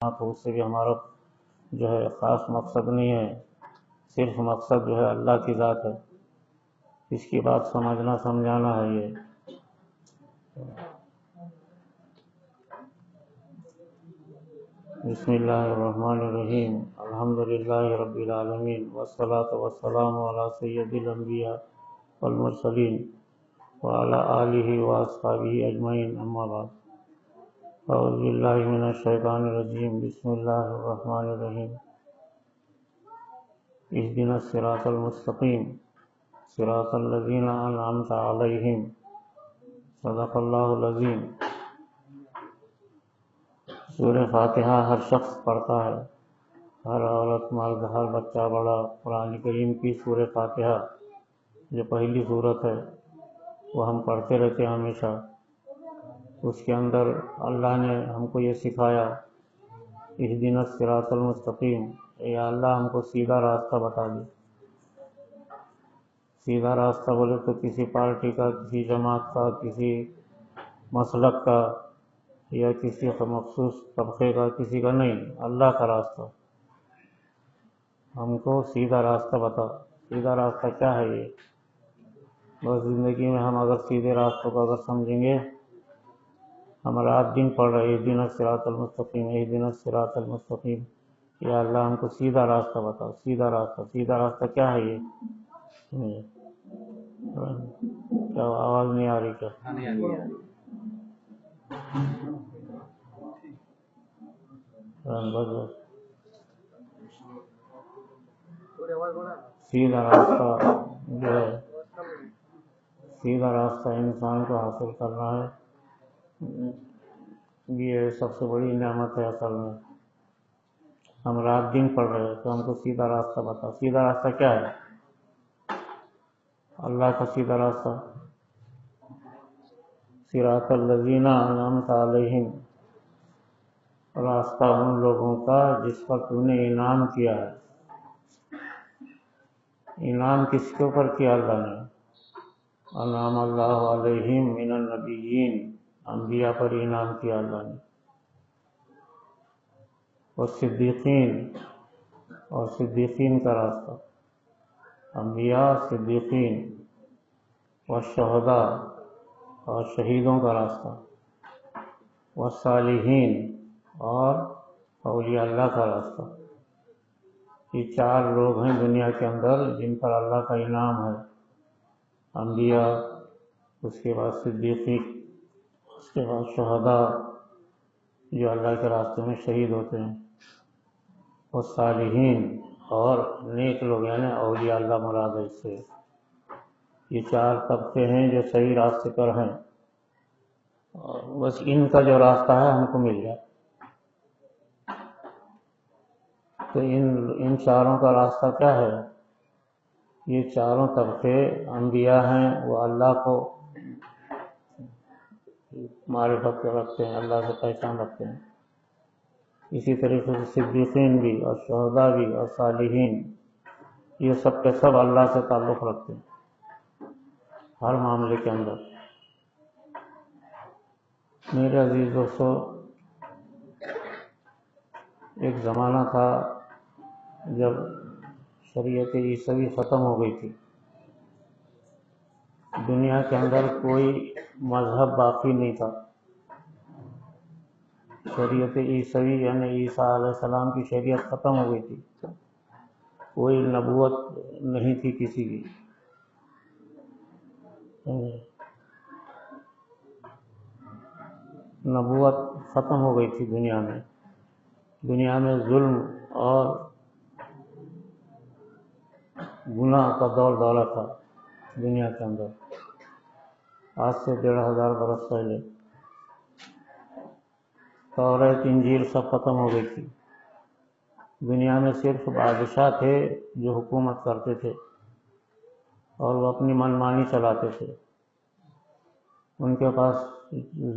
تو اس سے بھی ہمارا جو ہے خاص مقصد نہیں ہے، صرف مقصد جو ہے اللہ کی ذات ہے، اس کی بات سمجھنا سمجھانا ہے یہ۔ بسم اللہ الرحمن الرحیم، الحمدللہ رب العالمین، والصلاة والسلام علی سید الانبیاء والمرسلین وعلی آلہ واصحابہ اجمعین، اما بعد۔ اعوذ باللہ من الشیطان الرجیم، بسم اللہ الرحمن الرحیم۔ اہدنا الصراط المستقیم صراط الذین انعمت علیہم، صدق اللہ العظیم۔ سورہ فاتحہ ہر شخص پڑھتا ہے، ہر عورت مرد، ہر بچہ بڑا۔ قرآن کریم کی سورہ فاتحہ جو پہلی سورت ہے وہ ہم پڑھتے رہتے ہیں ہمیشہ۔ اس کے اندر اللہ نے ہم کو یہ سکھایا، اہدنا الصراط المستقیم، یا اللہ ہم کو سیدھا راستہ بتا دے۔ سیدھا راستہ بولے تو کسی پارٹی کا، کسی جماعت کا، کسی مسلک کا یا کسی مخصوص طبقے کا، کسی کا نہیں، اللہ کا راستہ۔ ہم کو سیدھا راستہ بتا۔ سیدھا راستہ کیا ہے یہ؟ بس زندگی میں ہم اگر سیدھے راستوں کو اگر سمجھیں گے، ہم رات دن پڑھ رہے اہدنا الصراط المستقیم، اہدنا الصراط المستقیم، یا اللہ ہم کو سیدھا راستہ بتاؤ۔ سیدھا راستہ، سیدھا راستہ کیا ہے یہ؟ کیا آواز نہیں آ رہی کیا؟ سیدھا راستہ جو ہے، سیدھا راستہ انسان کو حاصل کرنا ہے، یہ سب سے بڑی نعمت ہے اصل میں۔ ہم رات دن پڑھ رہے ہیں تو ہم کو سیدھا راستہ بتا۔ سیدھا راستہ کیا ہے؟ اللہ کا سیدھا راستہ، صراط الذین انعمت علیہم، راستہ ان لوگوں کا جس پر تو نے انعام کیا ہے۔ انعام کس کے اوپر کیا اللہ نے؟ انعام اللہ علیہم من النبیین، انبیاء پر انعام کیا اللہ نے، والصدیقین، اور صدیقین کا راستہ، انبیاء، صدیقین، والشہداء، اور شہیدوں کا راستہ، والصالحین، اور اولیاء اللہ کا راستہ۔ یہ چار لوگ ہیں دنیا کے اندر جن پر اللہ کا انعام ہے، انبیاء، اس کے بعد صدیقین، اس کے بعد شہداء جو اللہ کے راستے میں شہید ہوتے ہیں، والصالحین، اور نیک لوگ یعنی اولیاء اللہ مراد ہے اس سے۔ یہ چار طبقے ہیں جو صحیح راستے پر ہیں، اور بس ان کا جو راستہ ہے ہم کو مل جائے تو ان چاروں کا راستہ کیا ہے؟ یہ چاروں طبقے انبیاء ہیں، وہ اللہ کو معرفت رکھتے ہیں، اللہ سے پہچان رکھتے ہیں۔ اسی طریقے سے صدیقین بھی، اور شہداء بھی، اور صالحین، یہ سب کے سب اللہ سے تعلق رکھتے ہیں ہر معاملے کے اندر۔ میرے عزیز دوستو، ایک زمانہ تھا جب شریعت عیسوی ختم ہو گئی تھی، دنیا کے اندر کوئی مذہب باقی نہیں تھا۔ شریعت عیسوی یعنی عیسیٰ علیہ السلام کی شریعت ختم ہو گئی تھی، کوئی نبوت نہیں تھی کسی کی۔ نبوت ختم ہو گئی تھی دنیا میں۔ دنیا میں ظلم اور گناہ کا دور دورہ تھا دنیا کے اندر، آج سے 1500 برس پہلے۔ توریت، انجیل سب ختم ہو گئی تھی۔ دنیا میں صرف بادشاہ تھے جو حکومت کرتے تھے اور وہ اپنی منمانی چلاتے تھے۔ ان کے پاس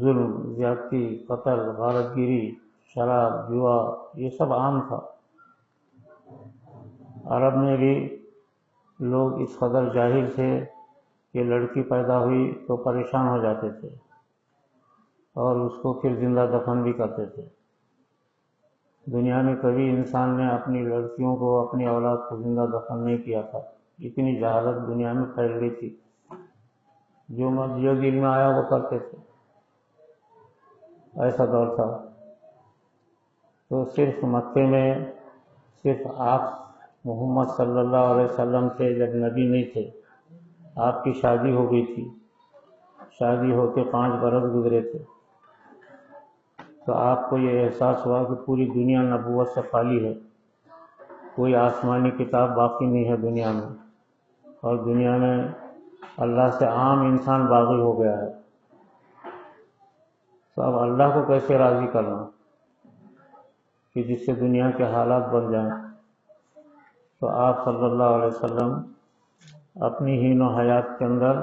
ظلم، زیادتی، قتل، غارت گیری، شراب، جوا، یہ سب عام تھا۔ عرب میں بھی لوگ اس قدر جاہل تھے کہ لڑکی پیدا ہوئی تو پریشان ہو جاتے تھے اور اس کو پھر زندہ دفن بھی کرتے تھے۔ دنیا میں کبھی انسان نے اپنی لڑکیوں کو، اپنی اولاد کو زندہ دفن نہیں کیا تھا، اتنی جہالت دنیا میں پھیل گئی تھی، جو دل میں آیا وہ کرتے تھے، ایسا دور تھا۔ تو صرف مکے میں صرف آپ محمد صلی اللہ علیہ وسلم سے، جب نبی نہیں تھے، آپ کی شادی ہو گئی تھی، شادی ہو کے 5 برس گزرے تھے، تو آپ کو یہ احساس ہوا کہ پوری دنیا نبوت سے خالی ہے، کوئی آسمانی کتاب باقی نہیں ہے دنیا میں، اور دنیا میں اللہ سے عام انسان باغی ہو گیا ہے، تو اب اللہ کو کیسے راضی کرنا کہ جس سے دنیا کے حالات بن جائیں۔ تو آپ صلی اللہ علیہ وسلم اپنی ہین و حیات کے اندر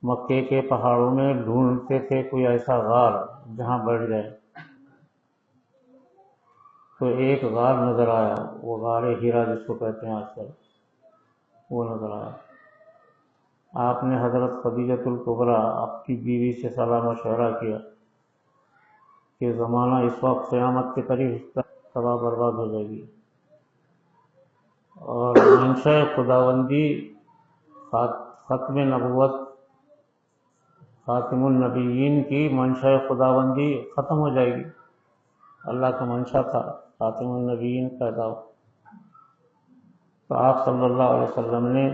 مکے کے پہاڑوں میں ڈھونڈتے تھے کوئی ایسا غار جہاں بیٹھ جائے، تو ایک غار نظر آیا، وہ غار ہیرا جس کو کہتے ہیں آج کل، وہ نظر آیا۔ آپ نے حضرت خدیجۃ الکبریٰ آپ کی بیوی سے صلاح مشورہ کیا کہ زمانہ اس وقت قیامت کے قریب تباہ برباد ہو جائے گی، اور منشا خداوندی ختم نبوت، خاتم النبیین کی منشا خداوندی ختم ہو جائے گی۔ اللہ کا منشا تھا خاتم النبیین پیدا ہو۔ تو آپ صلی اللہ علیہ وسلم نے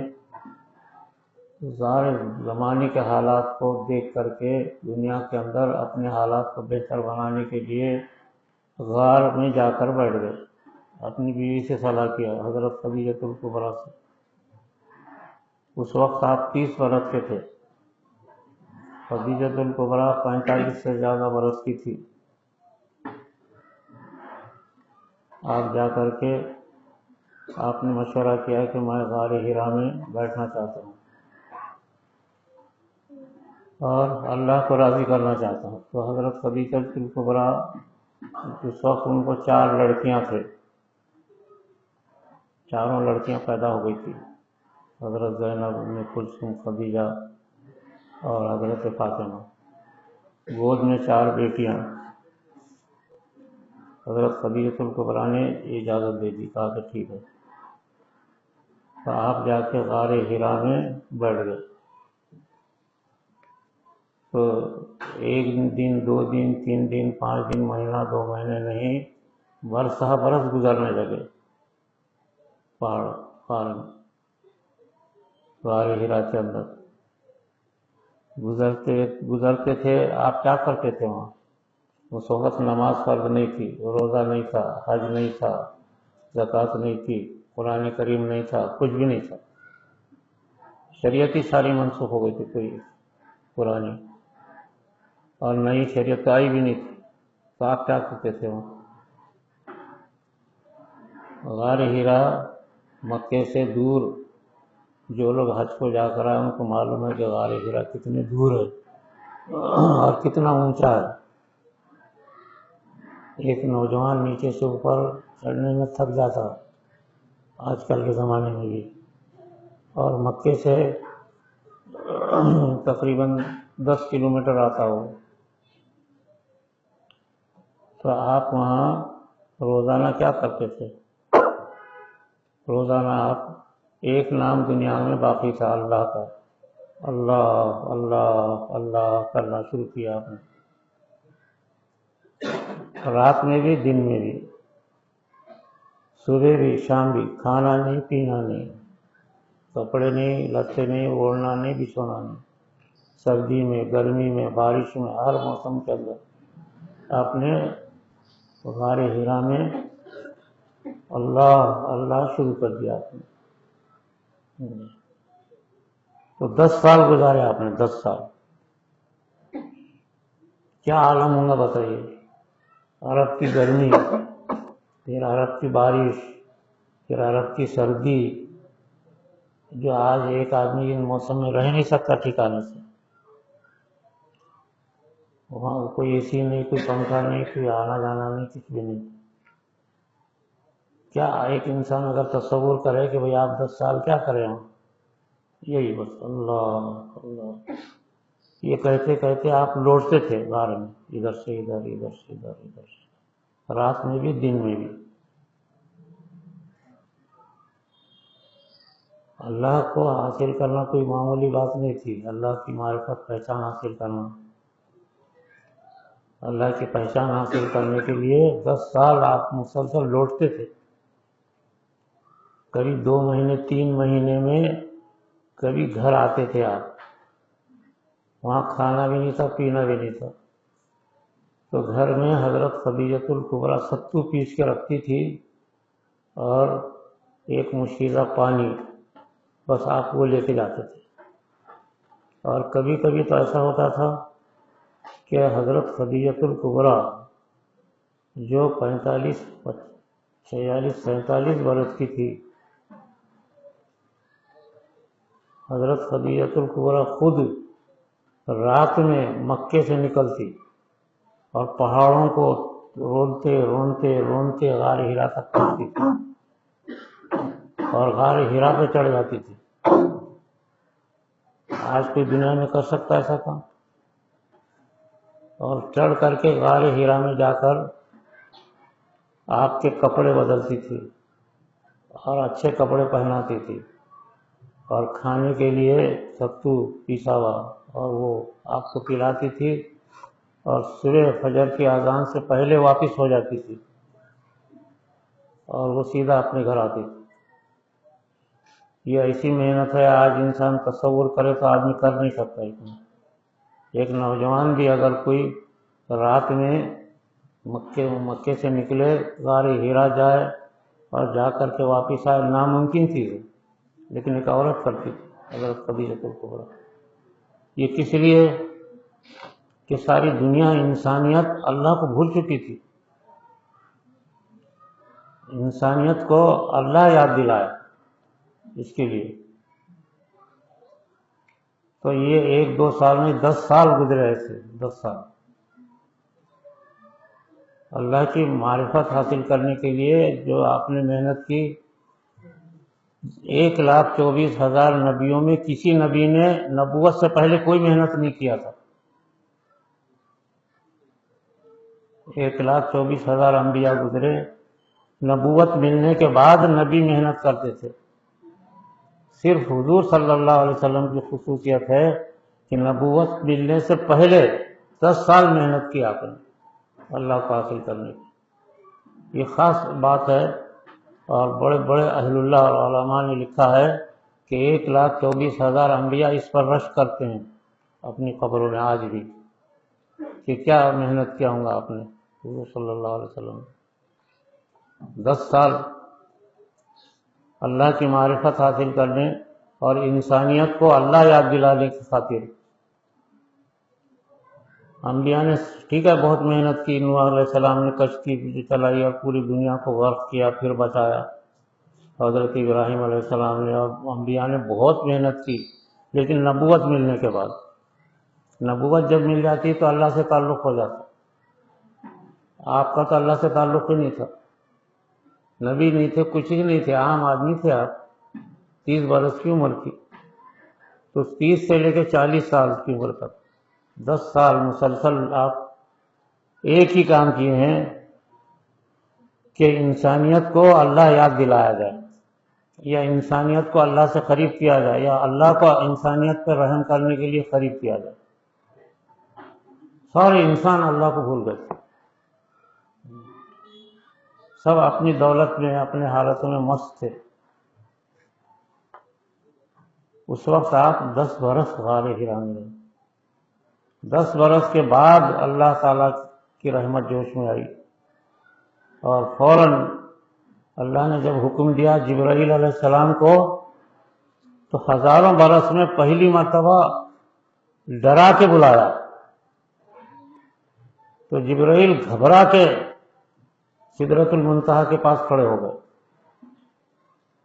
ظاہر زمانے کے حالات کو دیکھ کر کے دنیا کے اندر اپنے حالات کو بہتر بنانے کے لیے غار میں جا کر بیٹھ گئے، اپنی بیوی سے صلاح کیا، حضرت خدیجۃ الکبریٰ سے۔ اس وقت آپ 30 برس کے تھے، خدیجۃ الکبریٰ 45 سے زیادہ برس کی تھی۔ آپ جا کر کے آپ نے مشورہ کیا کہ میں غار ہرا میں بیٹھنا چاہتا ہوں اور اللہ کو راضی کرنا چاہتا ہوں۔ تو حضرت خدیجۃ الکبریٰ، اس وقت ان کو 4 لڑکیاں تھے، چاروں لڑکیاں پیدا ہو گئی تھی، حضرت زینب، ام کلثوم، خدیجہ اور حضرت فاطمہ، گود میں 4 بیٹیاں۔ حضرت خدیجۃ الکبریٰ نے اجازت دے دی، کہا کہ ٹھیک ہے۔ تو آپ جا کے غار ہرا میں بیٹھ گئے۔ تو 1 دن، 2 دن، 3 دن، 5 دن، مہینہ، 2 مہینے نہیں، برسہ برس گزرنے لگے پہاڑ میں، غار ہرا کے اندر گزرتے تھے۔ آپ کیا کرتے تھے وہاں؟ اس وقت نماز فرض نہیں تھی، روزہ نہیں تھا، حج نہیں تھا، زکوٰۃ نہیں تھی، قرآن کریم نہیں تھا، کچھ بھی نہیں تھا، شریعت ہی ساری منسوخ ہو گئی تھی، کوئی پرانی، اور نئی شریعت آئی بھی نہیں تھی۔ تو آپ کیا کرتے تھے وہاں؟ غار ہرا مکے سے دور، جو لوگ حج کو جا کر آئے ان کو معلوم ہے کہ غار ہرا کتنے دور ہے اور کتنا اونچا ہے۔ ایک نوجوان نیچے سے اوپر چڑھنے میں تھک جاتا آج کل کے زمانے میں بھی، اور مکے سے تقریباً 10 کلومیٹر آتا ہو۔ تو آپ وہاں روزانہ کیا کرتے تھے؟ روزانہ آپ ایک نام دنیا میں باقی تھا اللہ کا، اللہ اللہ اللہ کرنا شروع کیا آپ نے، رات میں بھی، دن میں بھی، صبح بھی، شام بھی، کھانا نہیں، پینا نہیں، کپڑے نہیں، لتے نہیں، اوڑھنا نہیں، بچھونا نہیں، سردی میں، گرمی میں، بارش میں، ہر موسم کے اندر آپ نے غار ہرا میں اللہ اللہ شروع کر دیا آپ نے۔ تو 10 سال گزارے آپ نے، 10 سال۔ کیا عالم ہوگا بتائیے؟ عرب کی گرمی، پھر عرب کی بارش، پھر عرب کی سردی، جو آج ایک آدمی ان موسم میں رہ نہیں سکتا ٹھکانے سے۔ وہاں کوئی اے سی نہیں، کوئی پنکھا نہیں، کوئی آنا جانا نہیں، کچھ بھی نہیں۔ کیا ایک انسان اگر تصور کرے کہ بھئی آپ 10 سال کیا کریں ہوں، یہی بس اللہ اللہ، یہ کہتے کہتے آپ لوٹتے تھے غار میں، ادھر سے ادھر، ادھر سے ادھر، ادھر سے۔ رات میں بھی دن میں بھی۔ اللہ کو حاصل کرنا کوئی معمولی بات نہیں تھی، اللہ کی معرفت پہچان حاصل کرنا۔ اللہ کی پہچان حاصل کرنے کے لیے 10 سال آپ مسلسل لوٹتے تھے، کبھی 2 مہینے 3 مہینے میں کبھی گھر آتے تھے آپ، وہاں کھانا بھی نہیں تھا پینا بھی نہیں تھا، تو گھر میں حضرت خدیجۃ الکبریٰ ستو پیس کے رکھتی تھی اور ایک مشکیزہ پانی، بس آپ وہ لے کے جاتے تھے۔ اور کبھی کبھی تو ایسا ہوتا تھا کہ حضرت خدیجۃ الکبریٰ جو 45 46 47 برس کی تھی، حضرت خدیجۃ الکبریٰ خود رات میں مکے سے نکلتی اور پہاڑوں کو رونتے رونتے رونتے غار ہرا تک پہنچتی تھی اور غار ہرا پہ چڑھ جاتی تھی۔ آج کوئی دنیا میں کر سکتا ایسا کام؟ اور چڑھ کر کے غار ہرا میں جا کر آپ کے کپڑے بدلتی تھی اور اچھے کپڑے پہناتی تھی، اور کھانے کے لیے ستو پیسا ہوا اور وہ آپ کو پلاتی تھی، اور صبح فجر کی اذان سے پہلے واپس ہو جاتی تھی اور وہ سیدھا اپنے گھر آتی تھی۔ یہ ایسی محنت ہے، آج انسان تصور کرے تو آدمی کر نہیں سکتا اتنا۔ ایک نوجوان بھی اگر کوئی رات میں مکے سے نکلے، غار ہرا جائے اور جا کر کے واپس آئے، ناممکن چیز ہے، لیکن ایک عورت کرتی تھی، حضرت خدیجۃ الکبریٰ۔ یہ کس لیے کہ ساری دنیا انسانیت اللہ کو بھول چکی تھی، انسانیت کو اللہ یاد دلایا اس کے لیے۔ تو یہ 1-2 سال میں 10 سال گزرے ایسے، 10 سال اللہ کی معرفت حاصل کرنے کے لیے جو آپ نے محنت کی۔ 1,24,000 نبیوں میں کسی نبی نے نبوت سے پہلے کوئی محنت نہیں کیا تھا۔ 1,24,000 انبیاء گزرے، نبوت ملنے کے بعد نبی محنت کرتے تھے۔ صرف حضور صلی اللہ علیہ وسلم کی خصوصیت ہے کہ نبوت ملنے سے پہلے 10 سال محنت کی آپ نے اللہ کو حاصل کرنے کی، یہ خاص بات ہے۔ اور بڑے بڑے اہل اللہ اور علماء نے لکھا ہے کہ 1,24,000 انبیاء اس پر رشک کرتے ہیں اپنی قبروں میں آج بھی، کہ کیا محنت کیا ہوں گا آپ نے حضور صلی اللہ علیہ وسلم۔ 10 سال اللہ کی معرفت حاصل کرنے اور انسانیت کو اللہ یاد دلانے کی خاطر انبیاء نے ٹھیک ہے بہت محنت کی۔ نوح علیہ السلام نے کشتی چلائی اور پوری دنیا کو غرق کیا، پھر بچایا۔ حضرت ابراہیم علیہ السلام نے اور انبیاء نے بہت محنت کی، لیکن نبوت ملنے کے بعد، نبوت جب مل جاتی تو اللہ سے تعلق ہو جاتا۔ آپ کا تو اللہ سے تعلق ہی نہیں تھا، نبی نہیں تھے، کچھ ہی نہیں تھے، عام آدمی تھے آپ، 30 برس کی عمر کی، تو 30 سے لے کے 40 سال کی عمر تک 10 سال مسلسل آپ ایک ہی کام کیے ہیں کہ انسانیت کو اللہ یاد دلایا جائے، یا انسانیت کو اللہ سے قریب کیا جائے، یا اللہ کو انسانیت پر رحم کرنے کے لیے قریب کیا جائے۔ سارے انسان اللہ کو بھول گئے، سب اپنی دولت میں اپنے حالتوں میں مست تھے۔ اس وقت آپ 10 برس غار ہرا میں رہے، 10 برس کے بعد اللہ تعالیٰ کی رحمت جوش میں آئی، اور فوراً اللہ نے جب حکم دیا جبرائیل علیہ السلام کو، تو ہزاروں برس میں پہلی مرتبہ ڈرا کے بلایا، تو جبرائیل گھبرا کے سدرۃ المنتہا کے پاس کھڑے ہو گئے۔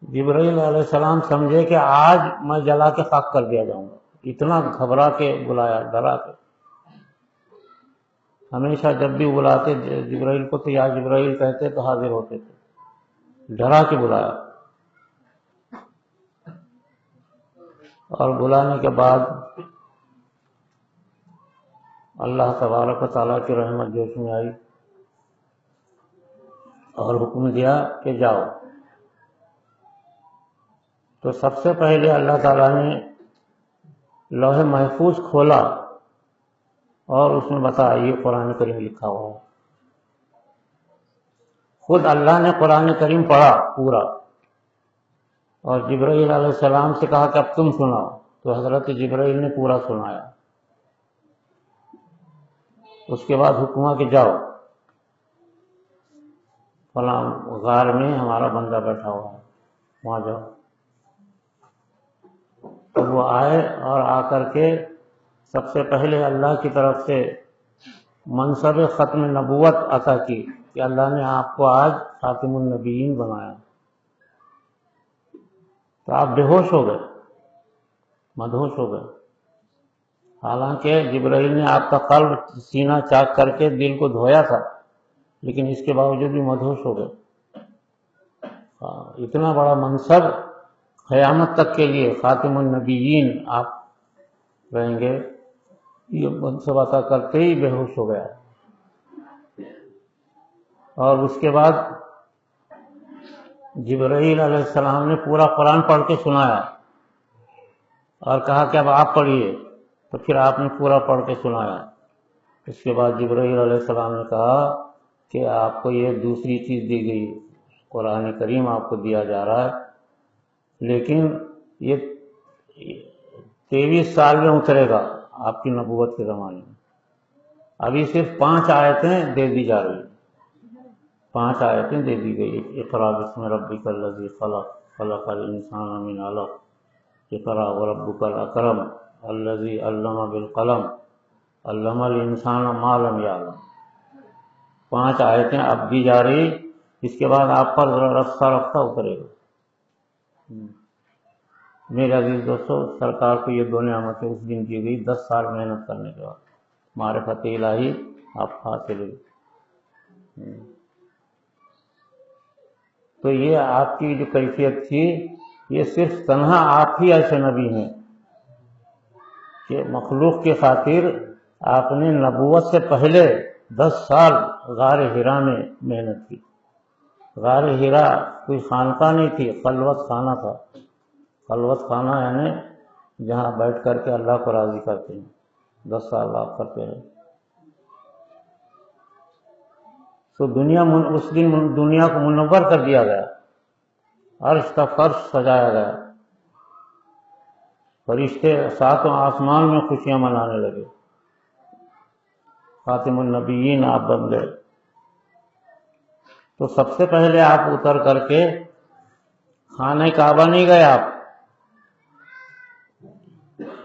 جبرائیل علیہ السلام سمجھے کہ آج میں جلا کے خاک کر دیا جاؤں گا، اتنا گھبرا کے بلایا، ڈرا کے۔ ہمیشہ جب بھی بلاتے جبرائیل کو تو یا جبرائیل کہتے تو حاضر ہوتے تھے، ڈرا کے بلایا، اور بلانے کے بعد اللہ تبارک و تعالیٰ کی رحمت جوش میں آئی، اور حکم دیا کہ جاؤ۔ تو سب سے پہلے اللہ تعالیٰ نے لوح محفوظ کھولا اور اس میں بتایا یہ قرآن کریم لکھا ہوا ہے۔ خود اللہ نے قرآن کریم پڑھا پورا اور جبرائیل علیہ السلام سے کہا کہ اب تم سناؤ، تو حضرت جبرائیل نے پورا سنایا۔ اس کے بعد حکم کہ جاؤ فلاں غار میں ہمارا بندہ بیٹھا ہوا ہے، وہاں جاؤ۔ تو وہ آئے اور آ کر کے سب سے پہلے اللہ کی طرف سے منصب ختم نبوت عطا کی کہ اللہ نے آپ کو آج خاتم النبیین بنایا۔ تو آپ بے ہوش ہو گئے، مدہوش ہو گئے، حالانکہ جبرائیل نے آپ کا قلب سینہ چاک کر کے دل کو دھویا تھا، لیکن اس کے باوجود بھی مدہوش ہو گئے۔ اتنا بڑا منصب قیامت تک کے لیے خاتم النبیین آپ رہیں گے، یہ منصب عطا کرتے ہی بے ہوش ہو گیا۔ اور اس کے بعد جبرائیل علیہ السلام نے پورا قرآن پڑھ کے سنایا اور کہا کہ اب آپ پڑھیے، تو پھر آپ نے پورا پڑھ کے سنایا۔ اس کے بعد جبرائیل علیہ السلام نے کہا کہ آپ کو یہ دوسری چیز دی گئی، قرآن کریم آپ کو دیا جا رہا ہے، لیکن یہ 23 سال میں اترے گا آپ کی نبوت کے زمانے میں۔ ابھی صرف 5 آیتیں دے دی جا رہی ہیں، 5 آیتیں دے دی گئی۔ اقرأ بسم ربک الذی خلق خلق الانسان من علق اقرأ وربک الاکرم الذی علم بالقلم علم الانسان ما لم یعلم۔ 5 آیتیں اب دی جا رہی، اس کے بعد آپ پر رفتہ رفتہ اترے گا۔ میرے عزیز دوستو، سرکار کو یہ 2 نعمتیں اس دن کی گئی 10 سال محنت کرنے کے بعد، معرفت الہی آپ حاصل ہوئی۔ تو یہ آپ کی جو کیفیت تھی، یہ صرف تنہا آپ ہی ایسے نبی ہیں کہ مخلوق کی خاطر آپ نے نبوت سے پہلے 10 سال غار حرا میں محنت کی۔ غار حرا کوئی خانقاہ نہیں تھی، خلوت خانہ تھا۔ خلوت خانہ یعنی جہاں بیٹھ کر کے اللہ کو راضی کرتے ہیں، 10 سال آپ کرتے رہے۔ تو اس دن دنیا کو منور کر دیا گیا، عرش کا فرش سجایا گیا، فرشتے 7 آسمان میں خوشیاں منانے لگے، خاتم النبیین آپ بن گئے۔ تو سب سے پہلے آپ اتر کر کے خانہ کعبہ نہیں گئے آپ،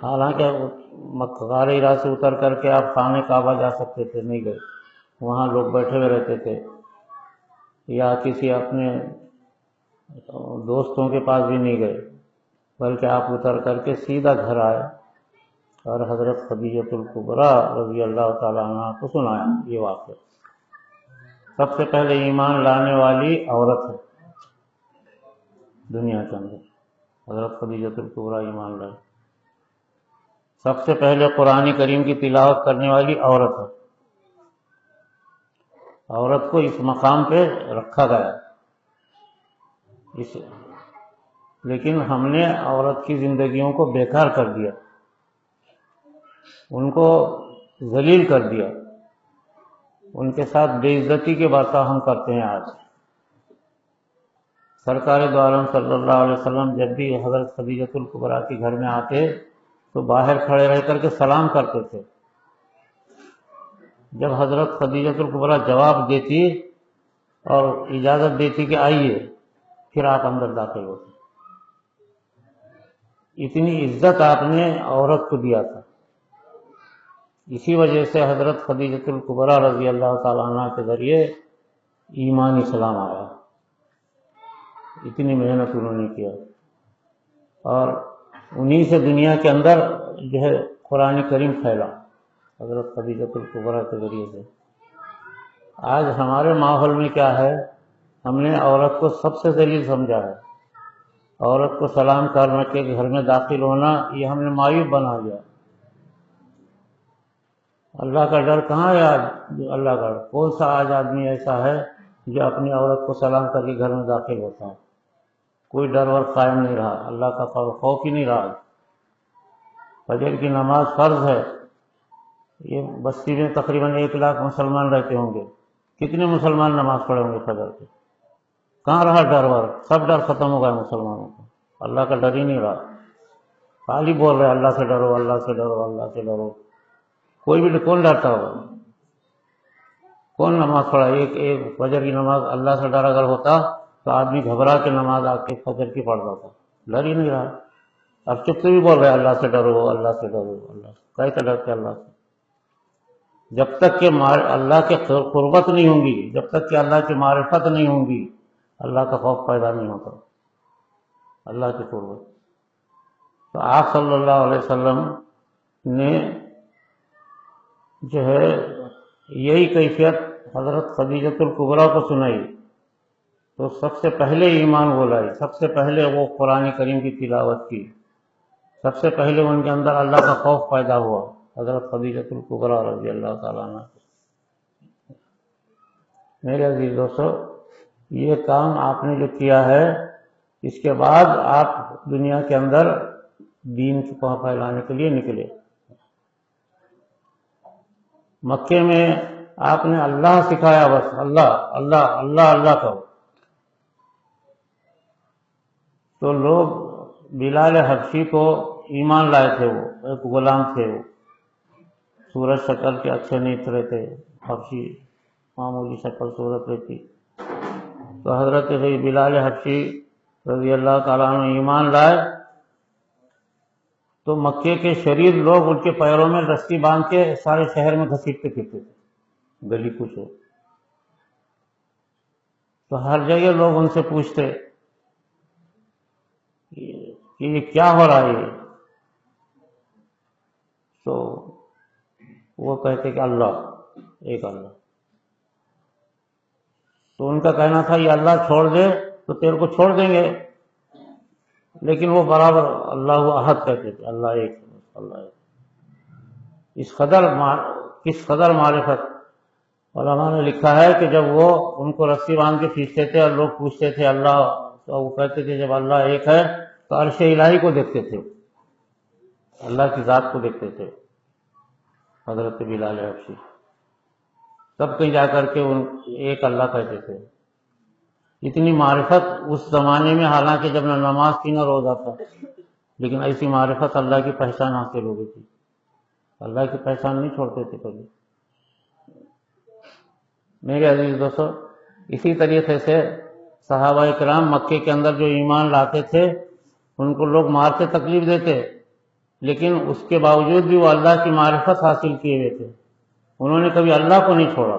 حالانکہ غار حرا سے اتر کر کے آپ خانہ کعبہ جا سکتے تھے، نہیں گئے، وہاں لوگ بیٹھے ہوئے رہتے تھے، یا کسی اپنے دوستوں کے پاس بھی نہیں گئے، بلکہ آپ اتر کر کے سیدھا گھر آئے اور حضرت خدیجۃ الکبریٰ رضی اللہ تعالیٰ عنہ کو سنایا یہ واقعہ۔ سب سے پہلے ایمان لانے والی عورت ہے دنیا کے اندر، حضرت خدیجۃ الکبریٰ ایمان لائے۔ سب سے پہلے قرآن کریم کی تلاوت کرنے والی عورت ہے۔ عورت کو اس مقام پہ رکھا گیا، لیکن ہم نے عورت کی زندگیوں کو بیکار کر دیا، ان کو ذلیل کر دیا، ان کے ساتھ بے عزتی کے برتاؤ ہم کرتے ہیں آج۔ سرکار دو عالم صلی اللہ علیہ وسلم جب بھی حضرت خدیجۃ الکبریٰ کے گھر میں آتے تو باہر کھڑے رہ کر کے سلام کرتے تھے۔ جب حضرت خدیجۃ الکبریٰ جواب دیتی اور اجازت دیتی کہ آئیے، پھر آپ اندر داخل ہوتے۔ اتنی عزت آپ نے عورت کو دیا تھا، اسی وجہ سے حضرت خدیجۃ الکبریٰ رضی اللہ تعالیٰ عنہ کے ذریعے ایمان اسلام آیا، اتنی محنت انہوں نے کیا، اور انہی سے دنیا کے اندر جو ہے قرآن کریم پھیلا حضرت خدیجۃ الکبریٰ کے ذریعے سے۔ آج ہمارے ماحول میں کیا ہے، ہم نے عورت کو سب سے ذلیل سمجھا ہے، عورت کو سلام کرنے کے گھر میں داخل ہونا یہ ہم نے معیوب بنا لیا۔ اللہ کا ڈر کہاں ہے آج؟ اللہ کا ڈر کون سا آج آدمی ایسا ہے جو اپنی عورت کو سلام کر کے گھر میں داخل ہوتا ہے، کوئی ڈر ور قائم نہیں رہا، اللہ کا خوف ہی نہیں رہا۔ فجر کی نماز فرض ہے۔ یہ بستی میں تقریباً 1 لاکھ مسلمان رہتے ہوں گے، کتنے مسلمان نماز پڑھے ہوں گے فجر کی؟ کہاں رہا ڈر ور؟ سب ڈر ختم ہو گیا مسلمانوں کو، اللہ کا ڈر ہی نہیں رہا، خالی بول رہے اللہ سے ڈرو، اللہ سے ڈرو، اللہ سے ڈرو۔ کوئی بھی کون ڈرتا ہوگا؟ کون نماز پڑھا؟ ایک فجر کی نماز اللہ سے ڈر اگر ہوتا تو آدمی گھبرا کے نماز آ کے فجر کی پڑھتا تھا، ڈر ہی نہیں رہا۔ اب چپ سے بھی بول رہے اللہ سے ڈرو، اللہ سے ڈرو، اللہ سے کیسے ڈرتے اللہ سے؟ جب تک کہ اللہ کے قربت نہیں ہوں گی، جب تک کہ اللہ کی معرفت نہیں ہوں گی، اللہ کا خوف پیدا نہیں ہوتا، اللہ کی قربت۔ تو آپ صلی اللہ علیہ وسلم نے جو ہے یہی کیفیت حضرت خدیجۃ الکبریٰ کو سنائی، تو سب سے پہلے ایمان وہ لائی، سب سے پہلے وہ قرآن کریم کی تلاوت کی، سب سے پہلے ان کے اندر اللہ کا خوف پیدا ہوا، حضرت خدیجۃ الکبریٰ رضی اللہ تعالیٰ عنہ۔ میرے عزیز دوستو، یہ کام آپ نے جو کیا ہے، اس کے بعد آپ دنیا کے اندر دین کو پھیلانے کے لیے نکلے۔ مکے میں آپ نے اللہ سکھایا، بس اللہ اللہ اللہ اللہ کہو، تو لوگ بلال حبشی کو ایمان لائے تھے، وہ ایک غلام تھے، وہ صورت شکل کے اچھے نہیں اترے تھے، حبشی معمولی شکل صورت رہتی، تو حضرت بلال حبشی رضی اللہ تعالیٰ عنہ ایمان لائے، تو مکے کے شریر لوگ ان کے پیروں میں رسی باندھ کے سارے شہر میں گھسیٹتے پھرتے تھے، گلی کچھ ہو تو ہر جگہ لوگ ان سے پوچھتے کہ یہ کیا ہو رہا ہے، تو وہ کہتے کہ اللہ، ایک اللہ۔ تو ان کا کہنا تھا یہ اللہ چھوڑ دے تو تیرے کو چھوڑ دیں گے، لیکن وہ برابر اللہ احد کہتے تھے، اللہ ایک، اللہ ایک۔ کس قدر معرفت! علماء نے لکھا ہے کہ جب وہ ان کو رسی باندھ کے کھینچتے تھے اور لوگ پوچھتے تھے اللہ، تو وہ کہتے تھے جب اللہ ایک ہے تو عرش الہی کو دیکھتے تھے، اللہ کی ذات کو دیکھتے تھے حضرت بلال حبشی، تب کہیں جا کر کے ان ایک اللہ کہتے تھے۔ اتنی معرفت اس زمانے میں، حالانکہ جب نہ نماز تھی نہ روزہ تھا، لیکن ایسی معرفت، اللہ کی پہچان حاصل ہو گئی تھی، اللہ کی پہچان نہیں چھوڑتے تھے کبھی۔ میرے عزیز دوستو، اسی طریقے سے صحابہ کرام مکے کے اندر جو ایمان لاتے تھے، ان کو لوگ مارتے، تکلیف دیتے، لیکن اس کے باوجود بھی وہ اللہ کی معرفت حاصل کیے ہوئے تھے، انہوں نے کبھی اللہ کو نہیں چھوڑا،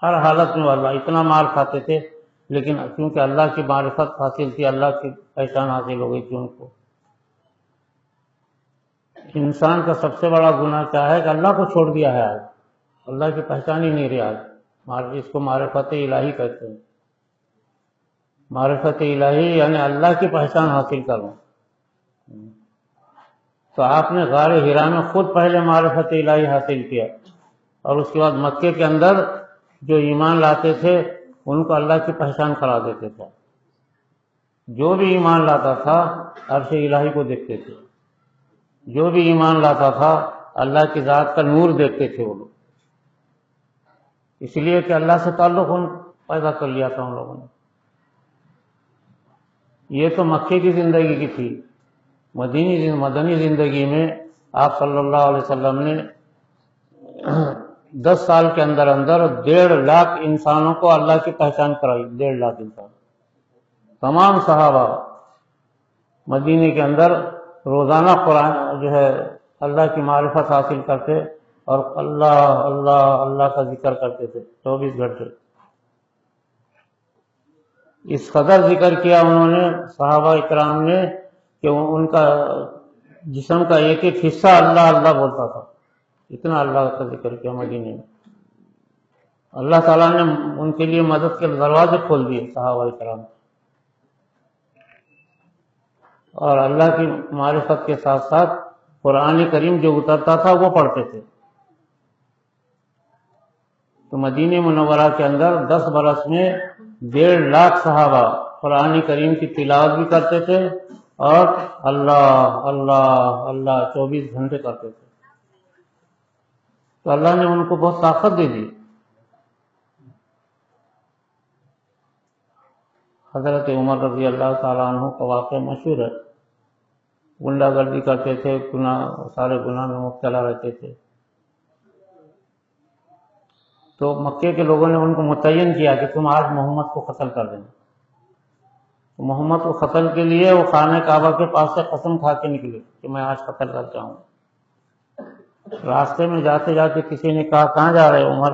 ہر حالت میں وہ اللہ، اتنا مار کھاتے تھے لیکن کیونکہ اللہ کی معرفت حاصل تھی، اللہ کی پہچان حاصل ہو گئی تھی ان کو۔ انسان کا سب سے بڑا گناہ کیا ہے کہ اللہ کو چھوڑ دیا ہے، آج اللہ کی پہچان ہی نہیں رہی، آج اس کو معرفت الہی کہتے ہیں۔ معرفت الہی یعنی اللہ کی پہچان حاصل کرنا۔ تو آپ نے غار حرا میں خود پہلے معرفت الہی حاصل کیا، اور اس کے بعد مکے کے اندر جو ایمان لاتے تھے ان کو اللہ کی پہچان کرا دیتے تھے، جو بھی ایمان لاتا تھا عرش الہی کو دیکھتے تھے، جو بھی ایمان لاتا تھا اللہ کی ذات کا نور دیکھتے تھے وہ لوگ، اس لیے کہ اللہ سے تعلق پیدا کر لیا تھا ان لوگوں نے۔ یہ تو مکے کی زندگی کی تھی۔ مدنی زندگی میں آپ صلی اللہ علیہ وسلم نے 10 سال کے اندر 1.5 لاکھ انسانوں کو اللہ کی پہچان کرائی، 1.5 لاکھ انسان، تمام صحابہ مدینے کے اندر روزانہ قرآن جو ہے اللہ کی معرفت حاصل کرتے اور اللہ اللہ اللہ کا ذکر کرتے تھے 24 گھنٹے۔ اس قدر ذکر کیا انہوں نے، صحابہ اکرام نے، کہ ان کا جسم کا ایک ایک حصہ اللہ اللہ بولتا تھا، اتنا اللہ کا ذکر کیا مدینے میں۔ اللہ تعالیٰ نے ان کے لیے مدد کے دروازے کھول دیے صحابہ اکرام، اور اللہ کی معرفت کے ساتھ ساتھ قرآن کریم جو اترتا تھا وہ پڑھتے تھے۔ تو تو مدینہ منورہ کے اندر 10 برس میں 1.5 لاکھ صحابہ قرآن کریم کی تلاوت بھی کرتے تھے اور اللہ اللہ اللہ 24 گھنٹے کرتے تھے. تو اللہ نے ان کو بہت طاقت دے دی. حضرت عمر رضی اللہ تعالیٰ عنہ کا واقعہ مشہور ہے. غنڈہ گردی کرتے تھے، سارے گناہ میں مبتلا رہتے تھے. تو مکے کے لوگوں نے ان کو متعین کیا کہ تم آج محمد کو قتل کر دینا. تو محمد کو قتل کے لیے وہ خانہ کعبہ کے پاس سے قسم کھا کے نکلے کہ میں آج قتل کر کے آؤں. راستے میں جاتے جاتے کسی نے کہا کہاں جا رہے عمر؟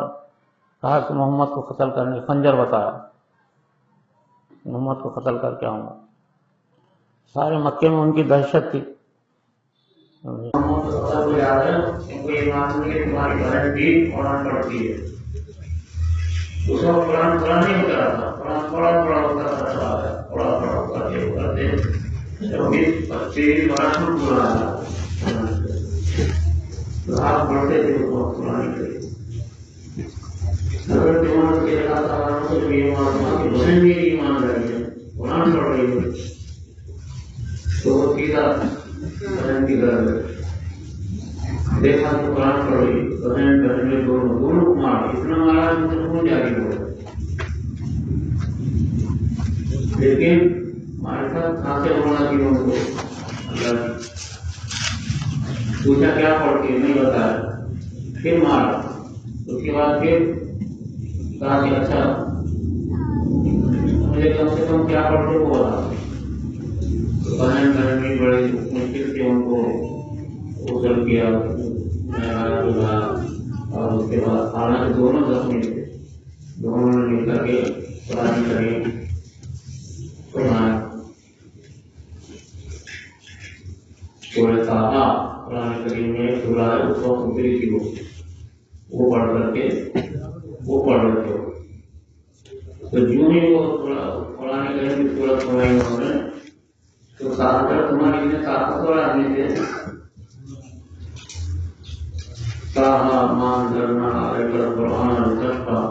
کہا کہ محمد کو قتل کرنے. خنجر بتایا، محمد کو قتل کر کے آؤں گا. سارے مکے میں ان کی دہشت تھی. اس وقت قرآن نہیں ہوتا تھا، قرآن بڑا ہوتا تھا، بڑا کرتے 25 قرآن پورا آپ پڑھتے تھے قرآن کے. حضرت عمر کے اللہ تعالیٰ سے بہن بھی ایمان رہی ہے، قرآن پڑھ رہی ہے تو وہ سیدھا بہن کی گھر دیکھا تو قرآن پڑھ رہی. بہن میں دونوں مار اتنا مارا کون جا رہی ہو. لیکن معرفت حاصل ہونا چاہیے ان کو. پوچھا کیا پڑھ کے نہیں بتایا، پھر مارا. اس کے بعد پھر کہا کہ اچھا مجھے کم سے کم کیا پڑھتے وہ بتا. بہن بھی بڑے مشکل سے ان کو غسل کیا اور اس کے بعد حالانکہ دونوں زخمی تھے، دونوں نے مل کر کے قرآن کریم سنایا. سورہ طٰہٰ قرآن کریم میں سورہ ہے، اس کو اتری تھی وہ پڑھ کر کے وہ پڑھ رہے تھے. تو جو ہی وہ قرآن کریم کی سورت سنائی انہوں نے تو ساتھ تمہارے لیے طاقتور آدمی تھے. طٰہٰ مَا أَنزَلْنَا عَلَيْكَ الْقُرْآنَ لِتَشْقَىٰ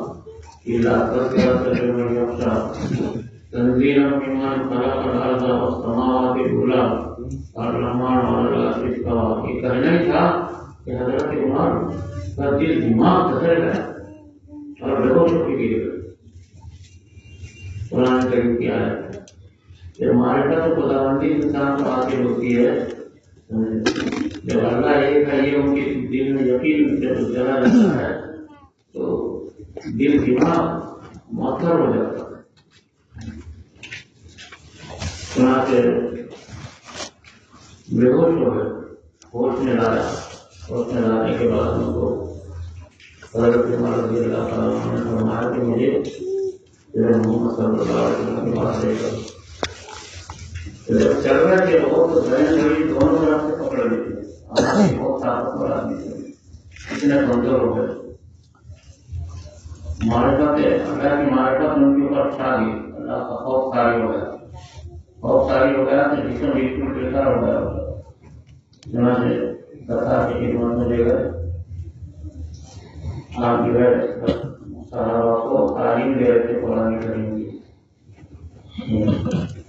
إِلَّا تَذْكِرَةً لِمَن يَخْشَىٰ تنزيلا ممن خلق الأرض والسماوات العلى الرحمن على العرش استوى. یہ کہنا ہی تھا کہ حضرت عمر کا دل دماغ دھسل گیا اور بے ہوش ہو کے گر گئے. قرآن کریم کی آیت پھر معرفت و خداوندی انسان کو حاصل ہوتی ہے جب اللہ ایک ہے یہ ان کے دل میں یقین جب چلا جاتا ہے تو دل دماغ معطر ہو جاتا ہے. چنانچہ بے ہوش ہو گئے. ہوش میں لایا، ہوش میں لانے کے بعد ان کو حضرت عمر رضی اللہ تعالیٰ عنہ نے فرمایا کہ مجھے محمد صلی اللہ علیہ وسلم کے پاس لے کر جب چل رہے تھے وہ تو بہن بڑی دونوں طرف سے پکڑ لی تھی. بہت طاقتور آدمی تھے، اتنے کمزور ہو گئے. معرفت اللہ کی معرفت ان کے اوپر چھا گئی. اللہ کا خوف طاری ہو گیا، خوف طاری ہو گیا تو جسم بالکل بےکار ہو گیا. چنانچہ درخواست کی خدمت میں لے گئے. آپ جو ہے صحابہ کو تعلیم دے رہے تھے قرآن کریم کی.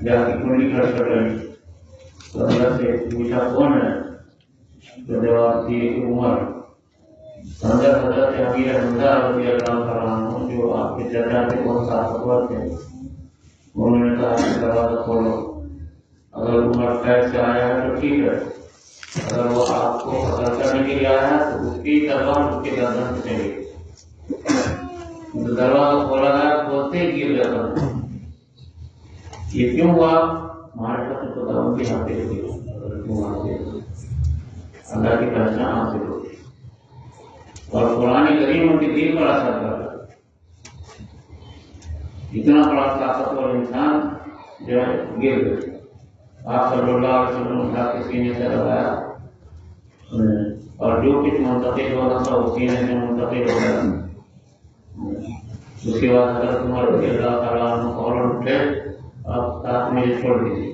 جا کے کنڈی کھڑ کر رہی تو اللہ سے پوچھا کون ہے؟ تو جواب دیے کہ عمر. حضرت امیر حمزہ رضی اللہ تعالیٰ عنہ جو آپ کے چچا تھے بہت طاقتور تھے، انہوں نے کہا کہ دروازہ کھولو. اگر عمر خیر سے آیا ہے تو ٹھیک ہے، اگر وہ آپ کو قتل کرنے کے لیے آیا ہے تو اس کی تلوار اس کے گردن سے چلے گی. دروازہ کھولا گیا، کھولتے ہی گر جاتا. یہ کیوں ہوا؟ معرفت خداوندی حاصل ہوئی، اللہ کی پہچان حاصل ہوئی اور قرآن کریم ان کے دل پر اثر کر رہا ہے. اتنا بڑا طاقتور انسان جو ہے گر گئے. آپ صلی اللہ علیہ وسلم اٹھا کے سینے سے لگایا اور جو کچھ منتقل ہونا تھا وہ سینے سے منتقل ہو گیا. اس کے بعد حضرت عمر رضی اللہ تعالیٰ عنہ فوراً اٹھے، اب ساتھ مجھے چھوڑ دیجیے.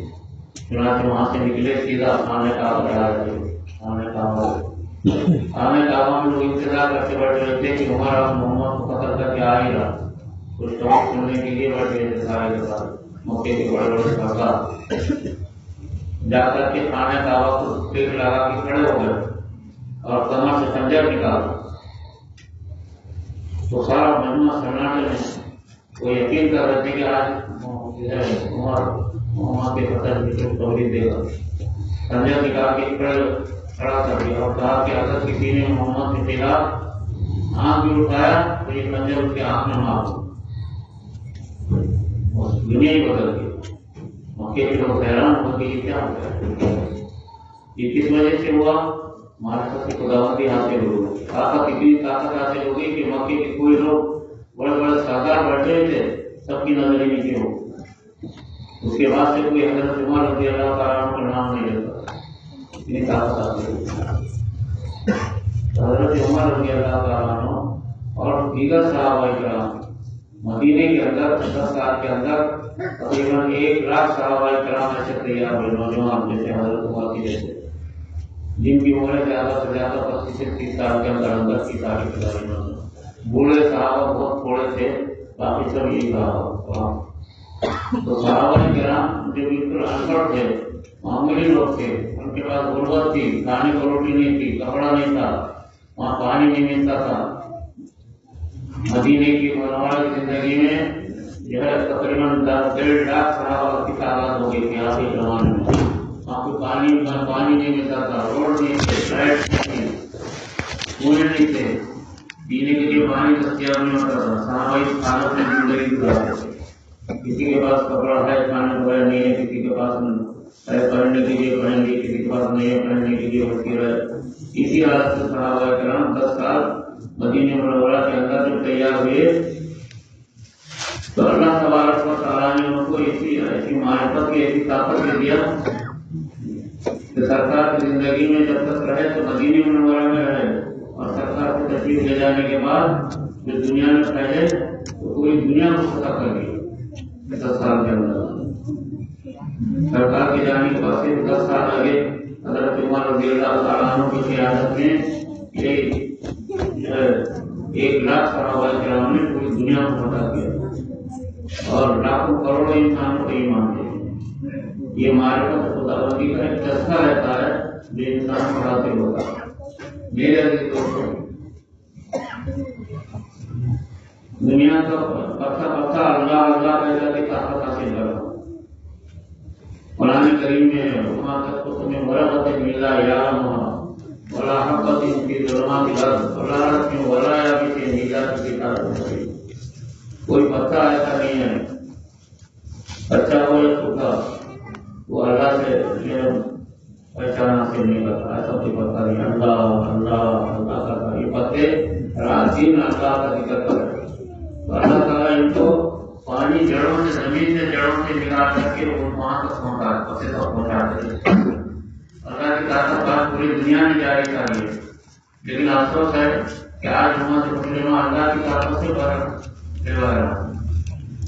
چنانچہ وہاں سے نکلے، سیدھا خانہ کعبہ آ گئے. خانہ کعبہ ہمیں کعبہ میں لوگ انتظار کرتے بیٹھے رہتے کہ عمر اب محمد کو قتل کر کے آ ہی رہا، کچھ سبق سننے کے لیے بیٹھے رہتے سارے کے ساتھ موقع کے بڑے بڑے سردار جا کر کے خانہ کعبہ کو ٹیک لگا کے کھڑے ہو گئے اور کمر سے خنجر نکالا تو سارا مجمع سناٹے میں وہ یقین کر رہے تھے کہ آج عمر محمد کے قتل کی توحید دے گا۔ خنجر نکال کے کھڑا کر دیا اور کہا کہ اگر کسی نے محمد کے خلاف آنکھ بھی اٹھایا تو یہ خنجر اس کے آنکھ میں مار دو۔ دنیا ہی بدل گئی، موقع کے لوگ حیران ہو کہ یہ کیا ہوتا ہے، یہ کس وجہ سے ہوا؟ معرفت کی خداوندی حاصل ہو گئی، طاقت اتنی طاقت حاصل ہو گئی کہ مکے کے کوئی لوگ بڑے بڑے سردار بیٹھے تھے سب کی نظریں نیچے ہو گئی۔ اس کے بعد سے کوئی حضرت عمر رضی اللہ تعالیٰ عنہ کا نام نہیں لیتا، اتنی طاقت حاصل ہو گئی۔ حضرت عمر رضی اللہ تعالیٰ عنہ اور دیگر صحابہ کرام مدینے کے اندر 10 سال کے اندر تقریباً 1 لاکھ صحابہ کرام ایسے تیار ہوئے، نوجوان جیسے حضرت عمر کی جیسے، جن کی عمریں زیادہ سے زیادہ 25 سے 30 سال کے اندر اندر کی تاریخ ہے۔ بوڑھے صحابہ بہت تھوڑے تھے، باقی سب یہی صحابہ۔ تو صحابہ کرام جو بالکل ان پڑھ تھے، معمولی لوگ تھے، ان کے پاس غربت تھی، کھانے کو روٹی نہیں تھی، کپڑا نہیں تھا، وہاں پانی نہیں ملتا تھا۔ مدینے کی منورہ کی زندگی میں جو ہے تقریباً 1.5 لاکھ صحابہ کی تعداد ہو گئی تھی آخری زمانے میں۔ وہاں پہ پانی نہیں ملتا تھا، روڈ نہیں تھے، لائٹ نہیں تھی، کنویں نہیں تھے، پینے کے لیے پانی دستیاب نہیں ہوتا تھا۔ صحابہ اس حالت میں زندگی گزارتے تھے، کسی کے پاس کپڑا ہے کھانے کو نہیں ہے، کسی کے پاس ہے پہننے کے لیے پہن گے، کسی کے پاس نہیں ہے پہننے کے لیے وسیلہ ہے۔ اسی حالت سے صحابہ کرام 10 سال مدینہ منورہ کے اندر جب تیار ہوئے تو اللہ تبارک و تعالیٰ نے ان کو ایسی معرفت کی ایسی طاقت دے دیا کہ سرکار کی زندگی میں جب تک رہے تو مدینہ منورہ میں رہے، اور سرکار کو تشریف لے جانے کے بعد جو دنیا میں پھیلے تو پوری دنیا کو فتح کر گئی 10 سال کے اندر۔ سرکار کے جانے کے بعد صرف 10 سال لگے حضرت عمر رضی اللہ تعالیٰ عنہ کی قیادت میں 1 لاکھ صحابہ کرام نے پوری دنیا کو فتح کیا اور لاکھوں کروڑوں انسانوں کو ایمان دیا۔ یہ معرفت خداوندی کا ایک چسکا رہتا ہے جو انسان کو حاصل ہوتا ہے۔ میرے عزیز دوستوں، دنیا کا پتہ پتہ اللہ اللہ پیدا کی طاقت حاصل کرنا۔ قرآن کریم میں وما تسقط من ورقة إلا يعلمها ولا حبة في ظلمات الأرض ولا رطب ولا يابس إلا في كتاب مبين۔ کوئی پتا ایسا نہیں ہے اچھا ہو یا سوکھا وہ اللہ سے پہچان حاصل نہیں کرتا، ایسا کوئی پتا نہیں۔ اللہ اللہ اللہ کا یہ پتے رات دن اللہ کا ذکر کر رہے، تو اللہ تعالیٰ ان کو پانی جڑوں سے زمین سے جڑوں سے نکال کر کے وہ وہاں تک پہنچا دیتے۔ اللہ کی طاقت بات پوری دنیا میں جاری کر ہے، لیکن افسوس ہے کہ آج ہمارے مسلم اللہ کی طاقت سے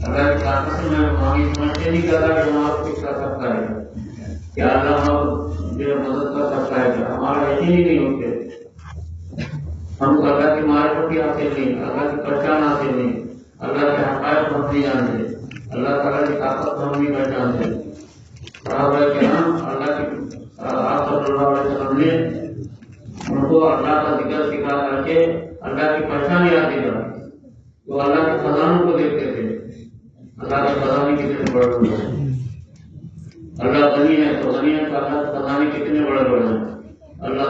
اللہ کی طاقت سے میں وہاں سمجھتے نہیں کر رہا کہ ہم آپ کچھ کر سکتا ہے، کیا اللہ ہماری مدد کر سکتا ہے، کیا ہمارا یقین ہی نہیں ہوتے۔ ہم کو اللہ کی معرفت حاصل نہیں، اللہ کی پہچان حاصل نہیں، اللہ کے حقائق ہم نہیں جانتے، اللہ تعالیٰ کی طاقت کو ہم نہیں پہچانتے۔ صحابہ کرام اللہ کے آپ صلی اللہ علیہ وسلم نے ان کو اللہ کا ذکر سکھا کر کے اللہ کی پہچان یاد دلا، وہ اللہ کے خزانوں کو دیکھتے تھے، اللہ کے خزانے کتنے بڑے بڑے ہیں، اللہ غنی ہے تو غنی ہے تو اللہ کے خزانے کتنے بڑے بڑے ہیں، اللہ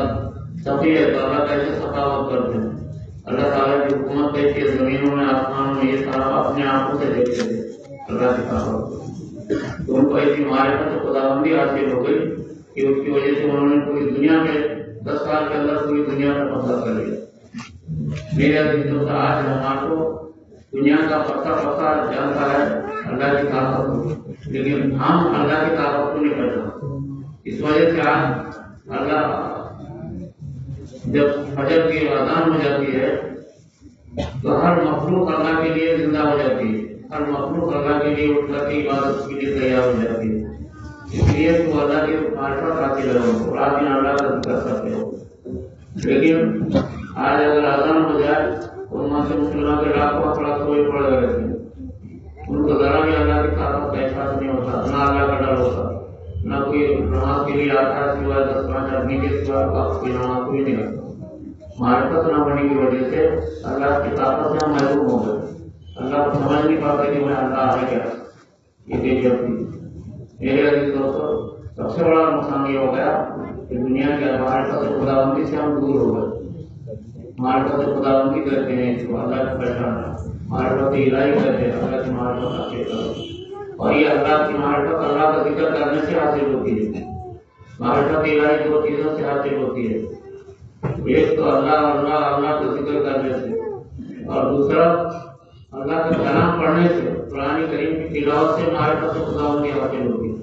سخی ہے تو اللہ کیسے سخاوت کرتے ہیں، اللہ تعالیٰ کی حکومت دیکھ کے زمینوں میں آسمانوں میں یہ سارا اپنے آنکھوں سے دیکھتے تھے اللہ کی طاقت۔ تو ان کو ایسی معرفت خداوندی حاصل ہو گئی کہ اس کی وجہ سے انہوں نے پوری دنیا میں 10 سال کے اندر پوری دنیا میں فتح کر لیا۔ میرے عزیزوں کا آج ہمارا کو دنیا کا پتہ جانتا ہے اللہ کی طاقت کو، لیکن ہم اللہ کی طاقت کو نہیں پہچانتے۔ اس وجہ سے آج اللہ جب فجر کی اذان ہو جاتی ہے تو ہر مخلوق اللہ کے لیے زندہ ہو جاتی ہے، ہر مخلوق اللہ کے لیے اٹھ کر کے عبادت کے لیے تیار ہو جاتی ہے۔ اس لیے تو اللہ کی معرفت حاصل ہو، رات میں اللہ کا ذکر کرتے ہو، لیکن آج اگر اذان ہو جائے تو وہاں سے مسلمان کے لاکھوں افراد کوئی پڑ گئے تھے، ان کو ذرا بھی اللہ کی طاقت کا احساس نہیں ہوتا، نہ اللہ کا ڈر ہوتا، نہ کوئی نماز کے لیے آتا ہے سوائے 10-5 آدمی کے سوائے آپ کی نماز کوئی نہیں کرتا۔ معرفت نہ ہونے کی وجہ سے اللہ کی طاقت سے ہم محروم ہو گئے، اللہ کو سمجھ نہیں پاتے کہ میں اللہ ہے کیا، یہ دیکھیے میرے عزیز دوستوں، سب سے بڑا نقصان یہ ہو گیا کہ دنیا کے معرفت خداوندی سے ہم دور ہو گئے۔ معرفت خداوندی کرتے ہیں تو اللہ کی پہچان ہے، معرفت الہی کرتے ہیں اللہ کی معرفت حاصل کرو، اور یہ اللہ کی معرفت اللہ کا ذکر کرنے سے حاصل ہوتی ہے۔ معرفت الہی دو چیزوں سے حاصل ہوتی ہے، ایک تو اللہ اللہ اللہ کا ذکر کرنے سے، اور دوسرا اللہ کا کلام پڑھنے سے، قرآن کریم کی تلاوت سے معرفت خداوندی حاصل ہوتی ہے۔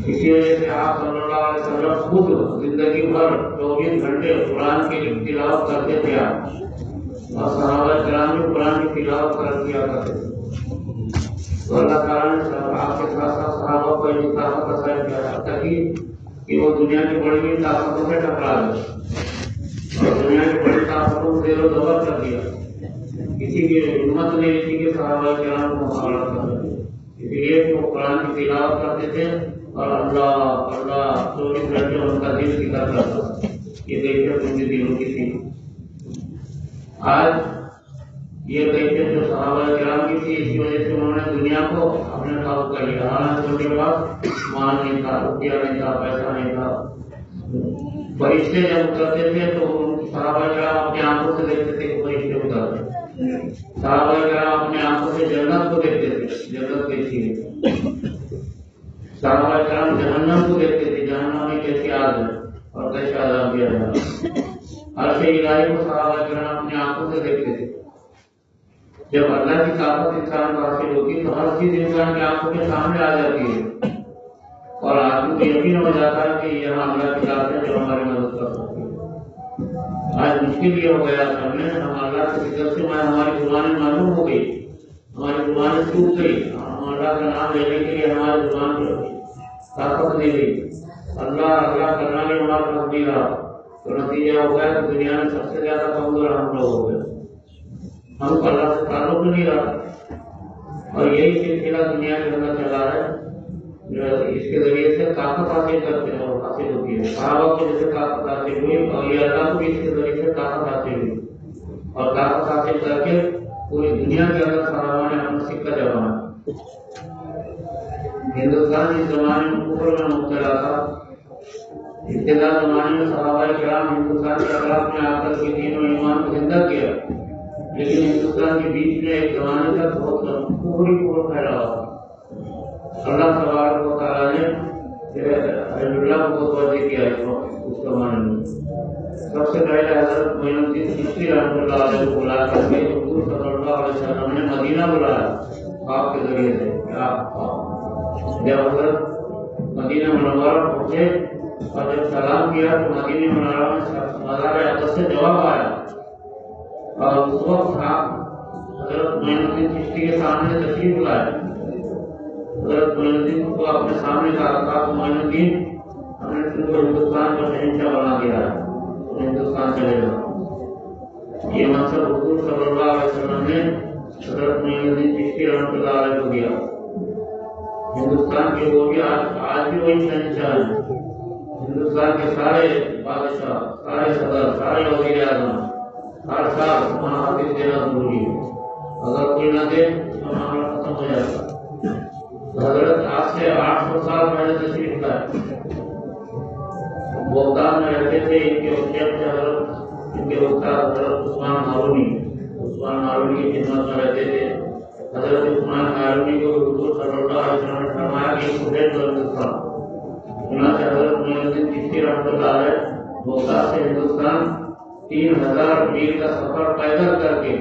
اسی وجہ سے آپ صلی اللہ علیہ وسلم خود زندگی بھر 24 گھنٹے قرآن کی تلاوت کرتے تھے آپ، اور صحابہ کرام بھی قرآن کی تلاوت کیا کرتے تھے۔ تو اللہ تعالیٰ نے آپ کے ساتھ ساتھ صحابہ کو یہ طاقت عطا کیا تاکہ کہ وہ دنیا کی بڑی بڑی طاقتوں سے ٹکرا گئے، اور دنیا کی بڑی طاقتوں کو زیر و زبر کر دیا۔ کسی کی ہمت نہیں تھی کہ صحابہ کرام کو مقابلہ کر سکے، اس لیے وہ قرآن کی تلاوت کرتے تھے اور اللہ اللہ 24 گھنٹے ان کا دل ذکر کرتا۔ یہ کیفیت ان کے دلوں کی تھی۔ آج یہ کیفیت جو صحابہ کرام کی تھی، اسی وجہ سے انہوں نے دنیا کو اپنے قابو کر لیا۔ حالانکہ ان کے پاس مال نہیں تھا، روپیہ نہیں تھا، پیسہ نہیں تھا۔ فرشتے جب اترتے تھے تو صحابہ کرام اپنی آنکھوں سے دیکھتے تھے کہ فرشتے اترتے، صحابہ کرام اپنی آنکھوں سے جنت کو دیکھتے تھے، جنت کیسی ہے۔ صحابہ کرام جہنم کو دیکھتے تھے، جہنم میں کیسی آگ ہے اور کیسے عذاب دیا جائے گا۔ عرش الہی کو صحابہ کرام اپنی آنکھوں سے دیکھتے تھے۔ جب اللہ کی طاقت انسان کو حاصل ہوتی تو ہر چیز انسان کی آنکھوں کے سامنے آ جاتی ہے، اور آدمی کو یقین ہو جاتا ہے کہ یہ اللہ کی ذات ہے جو ہماری مدد کر سکتی ہے۔ آج مشکل یہ ہو گیا کرنے، ہم اللہ کے ذکر سے ہماری زبانیں معلوم ہو گئی، ہماری زبانیں ٹوٹ گئی، ہم اللہ کا نام لینے کے لیے ہماری زبان کو طاقت نہیں گئی، اللہ اللہ کرنا بھی ہمارا پاس نہیں رہا، تو نتیجہ ہو گیا کہ دنیا میں سب سے زیادہ کمزور ہم لوگ ہو گئے، ہم کو اللہ سے تعلق نہیں رہا۔ اور یہی سلسلہ دنیا کے اندر چلا ہے، اس کے ذریعے سے طاقت حاصل کرتے ہیں اور حاصل ہوتی ہے۔ صحابہ کو جیسے طاقت حاصل ہوئی، اور یہ اللہ کو بھی اس کے ذریعے سے طاقت حاصل ہوئی، اور طاقت حاصل کر کے پوری دنیا کے اندر صحابہ نے اپنا سکہ جمایا۔ ہندوستان اس زمانے میں کفر میں مبتلا تھا، ابتدا زمانے میں صحابہ کرام ہندوستان کے اطراف میں آ کر کے دین و ایمان کو زندہ کیا، لیکن ہندوستان کے بیچ میں ایک زمانے تک بہت پوری کفر پھیلا ہوا تھا۔ اللہ تبارک و تعالیٰ نے اللہ کو توجہ کیا اس زمانے میں۔ سب سے پہلے حضرت معین الدین چشتی رحمۃ اللہ علیہ کو بلا کر کے حضور صلی اللہ علیہ وسلم نے مدینہ بلایا آپ کے ذریعے سے۔ جب حضرت مدینہ منورہ پہنچے اور جب سلام کیا تو مدینہ منورہ میں مزار اقدس سے جواب آیا، اور اس وقت آپ حضرت معین الدین چشتی کے سامنے تشریف لائے۔ حضرت معین الدین کو اپنے سامنے کہا، معین الدین ہم نے تم کو ہندوستان کا شہنشاہ بنا دیا ہے، تم ہندوستان چلے جاؤ۔ یہ منصب حضور صلی اللہ علیہ وسلم نے حضرت معین الدین چشتی رحمۃ اللہ علیہ کو دیا۔ ہندوستان کے وہ بھی آج بھی وہی شہنشاہ ہیں۔ ہندوستان کے سارے بادشاہ، سارے صدر، سارے وزیر اعظم ہر سال محافظ دینا ضروری ہے، اگر کوئی نہ دے تو معاملہ ختم ہو جاتا ہے۔ حضرت آج سے 800 سال پہلے تشریف لائے، بغداد میں رہتے تھے، ان کے استاد حضرت عثمان ہارونی کی خدمت میں رہتے تھے۔ حضرت عثمان ہارونی کو حضور صلی اللہ علیہ وسلم نے فرمایا کہ اس کو بھیج دو ہندوستان۔ چنانچہ حضرت معین الدین چشتی رحمۃ اللہ علیہ بغداد سے ہندوستان 3000 میل کا سفر پیدل کر کے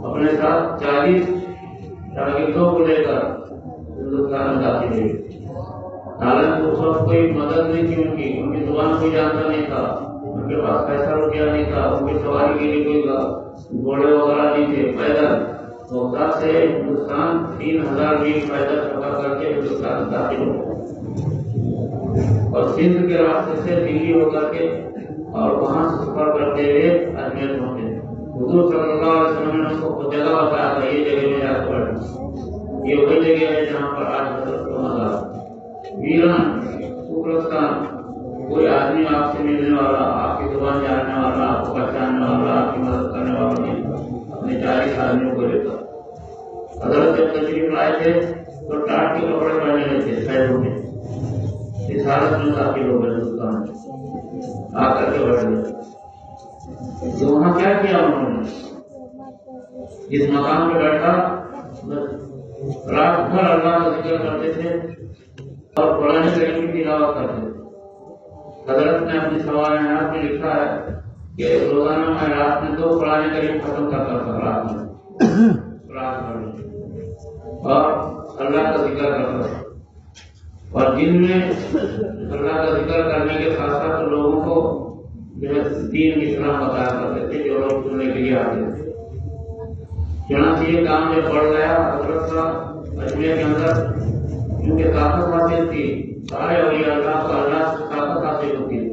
اپنے ساتھ 40 شاگردوں کو لے کر ہندوستان میں داخل ہوئے۔ حالانکہ اس وقت کوئی مدد نہیں تھی، ان کی زبان کوئی جانتا نہیں تھا، ان کے پاس پیسہ روپیہ نہیں تھا، ان کی سواری کے لیے کوئی گھوڑے وغیرہ نہیں تھے، پیدل بغداد سے ہندوستان 3000 میل پیدل سفر کر کے ہندوستان میں داخل ہوئے۔ اور سندھ کے راستے سے دلی ہو کر کے اور وہاں سے سفر کرتے ہوئے اجمیر پہنچے۔ حضور صلی اللہ علیہ وسلم نے اس کو جگہ بتایا تھا، یہ جگہ میں جا کر بیٹھنا، یہ وہی جگہ ہے جہاں پر آج حضرت کا مزار۔ ویران خوبرستان، کوئی آدمی آپ سے ملنے والا، آپ کی زبان جاننے والا، آپ کو پہچاننے والا، آپ کی مدد کرنے والا نہیں، اپنے 40 آدمیوں کو لے کر۔ حضرت جب تشریف لائے تھے تو ٹاٹ کے کپڑے پہنے ہوئے تھے شہروں میں، اس حالت میں کافی لوگ ہندوستان میں آ کر کے بیٹھ گئے۔ تو وہاں کیا کیا انہوں نے؟ جس مقام پہ بیٹھا رات بھر اللہ کا ذکر کرتے تھے اور قرآن کریم کی تلاوت کرتے تھے۔ حضرت نے اپنی سوانحات میں لکھا ہے کہ روزانہ میں رات میں 2 قرآن کریم ختم کرتا تھا، رات بھر میں، اور اللہ کا ذکر کرتا تھا۔ اور جن میں اللہ کا ذکر کرنے کے ساتھ ساتھ لوگوں کو دین کی اسلام بتایا کرتے تھے، جو لوگ سننے کے لیے آتے تھے۔ چنانچہ یہ کام جب بڑھ گیا حضرت کا اجمیر کے اندر، کیونکہ طاقت حاصل تھی، سارے اولیاء اللہ کو اللہ سے طاقت حاصل ہوتی ہے،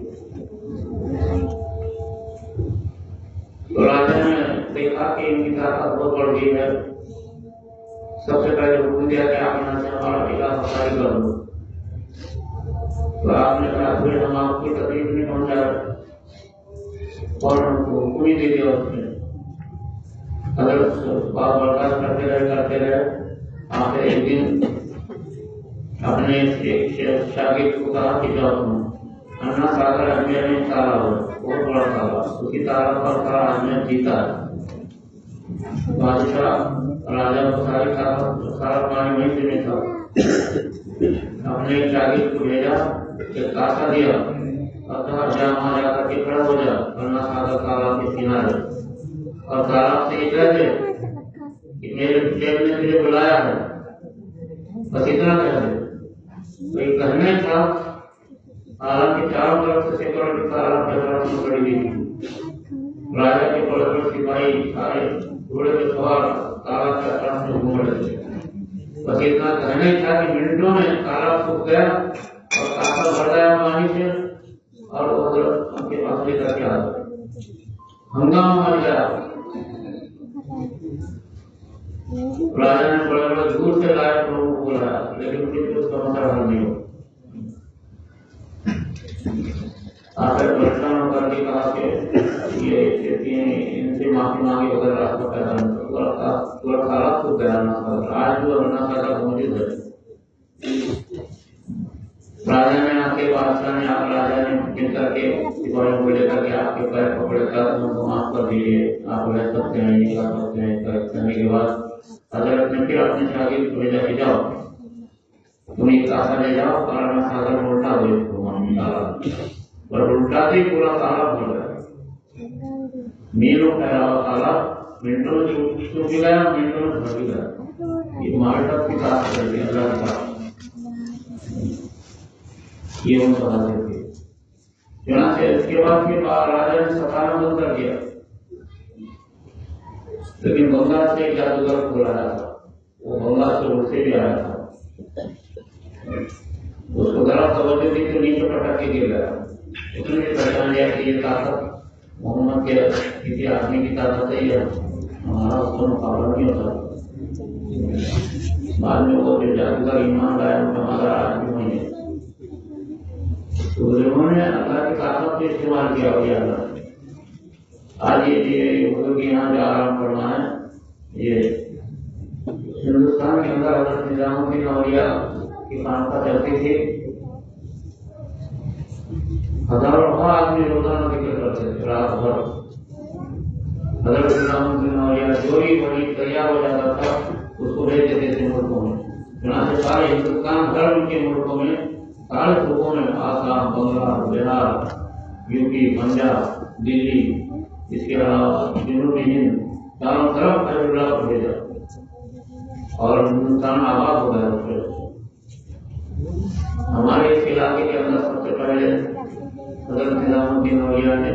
تو راجا نے دیکھا کہ ان کی طاقت بہت بڑھ گئی ہے، سب سے پہلے حکم دیا کہ آپ یہاں سے ہمارا علاقہ خالی کر دو۔ تو آپ نے کہا پھر ہم آپ کی تکلیف نہیں پہنچائے، اور ہم کو حکم ہی دے دیا اس نے۔ حضرت بات برداشت کرتے رہے۔ آخر ایک دن اپنے ایک شاگرد کو کہا کہ جاؤ تم انا ساگر اجمیر میں تالا ہو، بہت بڑا تالا، اس کی تالا پر سارا اجمیر جیتا ہے۔ بادشاہ راجا کو سارا پانی وہیں سے میں تھا۔ اپنے ایک شاگرد کو بھیجا، ایک کاسا دیا اور کہا جا وہاں جا کر کے کھڑا ہو جا انا ساگر تالاب کے کنارے، اور تالاب سے یہ کہہ دے کہ میرے شیخ نے تجھے بلایا ہے، بس اتنا کہہ دے۔ کوئی کہنے تھا، حالانکہ چاروں طرف سے سیکورٹی تالاب کے طرف میں کھڑی ہوئی تھی۔ راجا کے بڑے بڑے سپاہی سارے گھوڑے پہ سوار تالاب کے طرف میں گھوم رہے تھے۔ بس اتنا کہنے تھا کہ منٹوں میں تالاب سوکھ گیا اور کاسا بھر گیا پانی سے، اور وہ حضرت کے پاس لے کر کے آ گئے۔ ہنگامہ مچ گیا۔ راجا نے بڑے بڑے دور سے لائے لوگوں کو بلایا، لیکن کسی اس کا مسئلہ حل نہیں ہوا۔ آخر پریشان ہو کر کے کہا کہ ان سے معافی مانگے بغیر راستہ پیدا نہیں، پورا تالاب کو گیا نہ تھا، آج بھی نہ تھا موجود ہے۔ راجا نے آ کے بادشاہ نے آپ راجا نے مل کر کے سپاہیوں کو لے کر کے آپ کے پیر پکڑے کر ان کو معاف کر دیجیے، آپ رہ سکتے ہیں، نہیں کر سکتے ہیں۔ کرنے کے بعد حضرت نے پھر اپنے شاگرد کو بھیجا کہ جاؤ تم ایک کاسا لے جاؤ اور انا ساگر میں الٹا دو اس کو تالاب پر، الٹا سے پورا تالاب بھر گیا۔ میلوں پھیلا ہوا تالاب منٹوں میں سوکھ گیا، منٹوں میں بھر گیا۔ یہ مارٹر کی طاقت ہے، اللہ کی طاقت، یہ ان کا حاصل تھی۔ چنانچہ اس کے بعد پھر راجا نے ستانا بند کر دیا، لیکن بنگال سے ایک جادوگر کھول آیا تھا، وہ بنگال سے اڑ سے بھی آیا تھا۔ اس کو ذرا توجہ دی تو نیچے پٹک کے گر گیا۔ اس نے بھی پہچان لیا کہ یہ طاقت محمد کے کسی آدمی کی طاقت ہے، ہمارا اس کو مقابلہ نہیں ہوتا۔ بعد میں وہ جو جادوگر ایمان لایا ان کا ہمارا آدمی نہیں ہے۔ تو انہوں نے اللہ کی طاقت کو استعمال کیا ہوا اللہ نے۔ آج یہ حضور کے یہاں جو آرام فرما ہے، یہ ہندوستان کے اندر حضرت نظام الدین اولیاء کی خانقاہ چلتی تھی، ہزاروں آدمی روزانہ ذکر کرتے تھے رات بھر۔ حضرت نظام الدین اولیاء جو ہی وہی تیار ہو جاتا تھا اس کو بھیج دیتے تھے ملکوں میں، چنانچہ سارے ہندوستان ہر ان کے ملکوں میں، سارے صوبوں میں، آسام، بنگال، بہار، یو پی، پنجاب، دلی، اس کے علاوہ جنوبی ہند، چاروں طرف خیر اللہ کو بھیجا اور ہندوستان آباد ہو گیا اس وجہ سے۔ ہمارے اس علاقے کے اندر سب سے پہلے حضرت نظام الدین اولیاء نے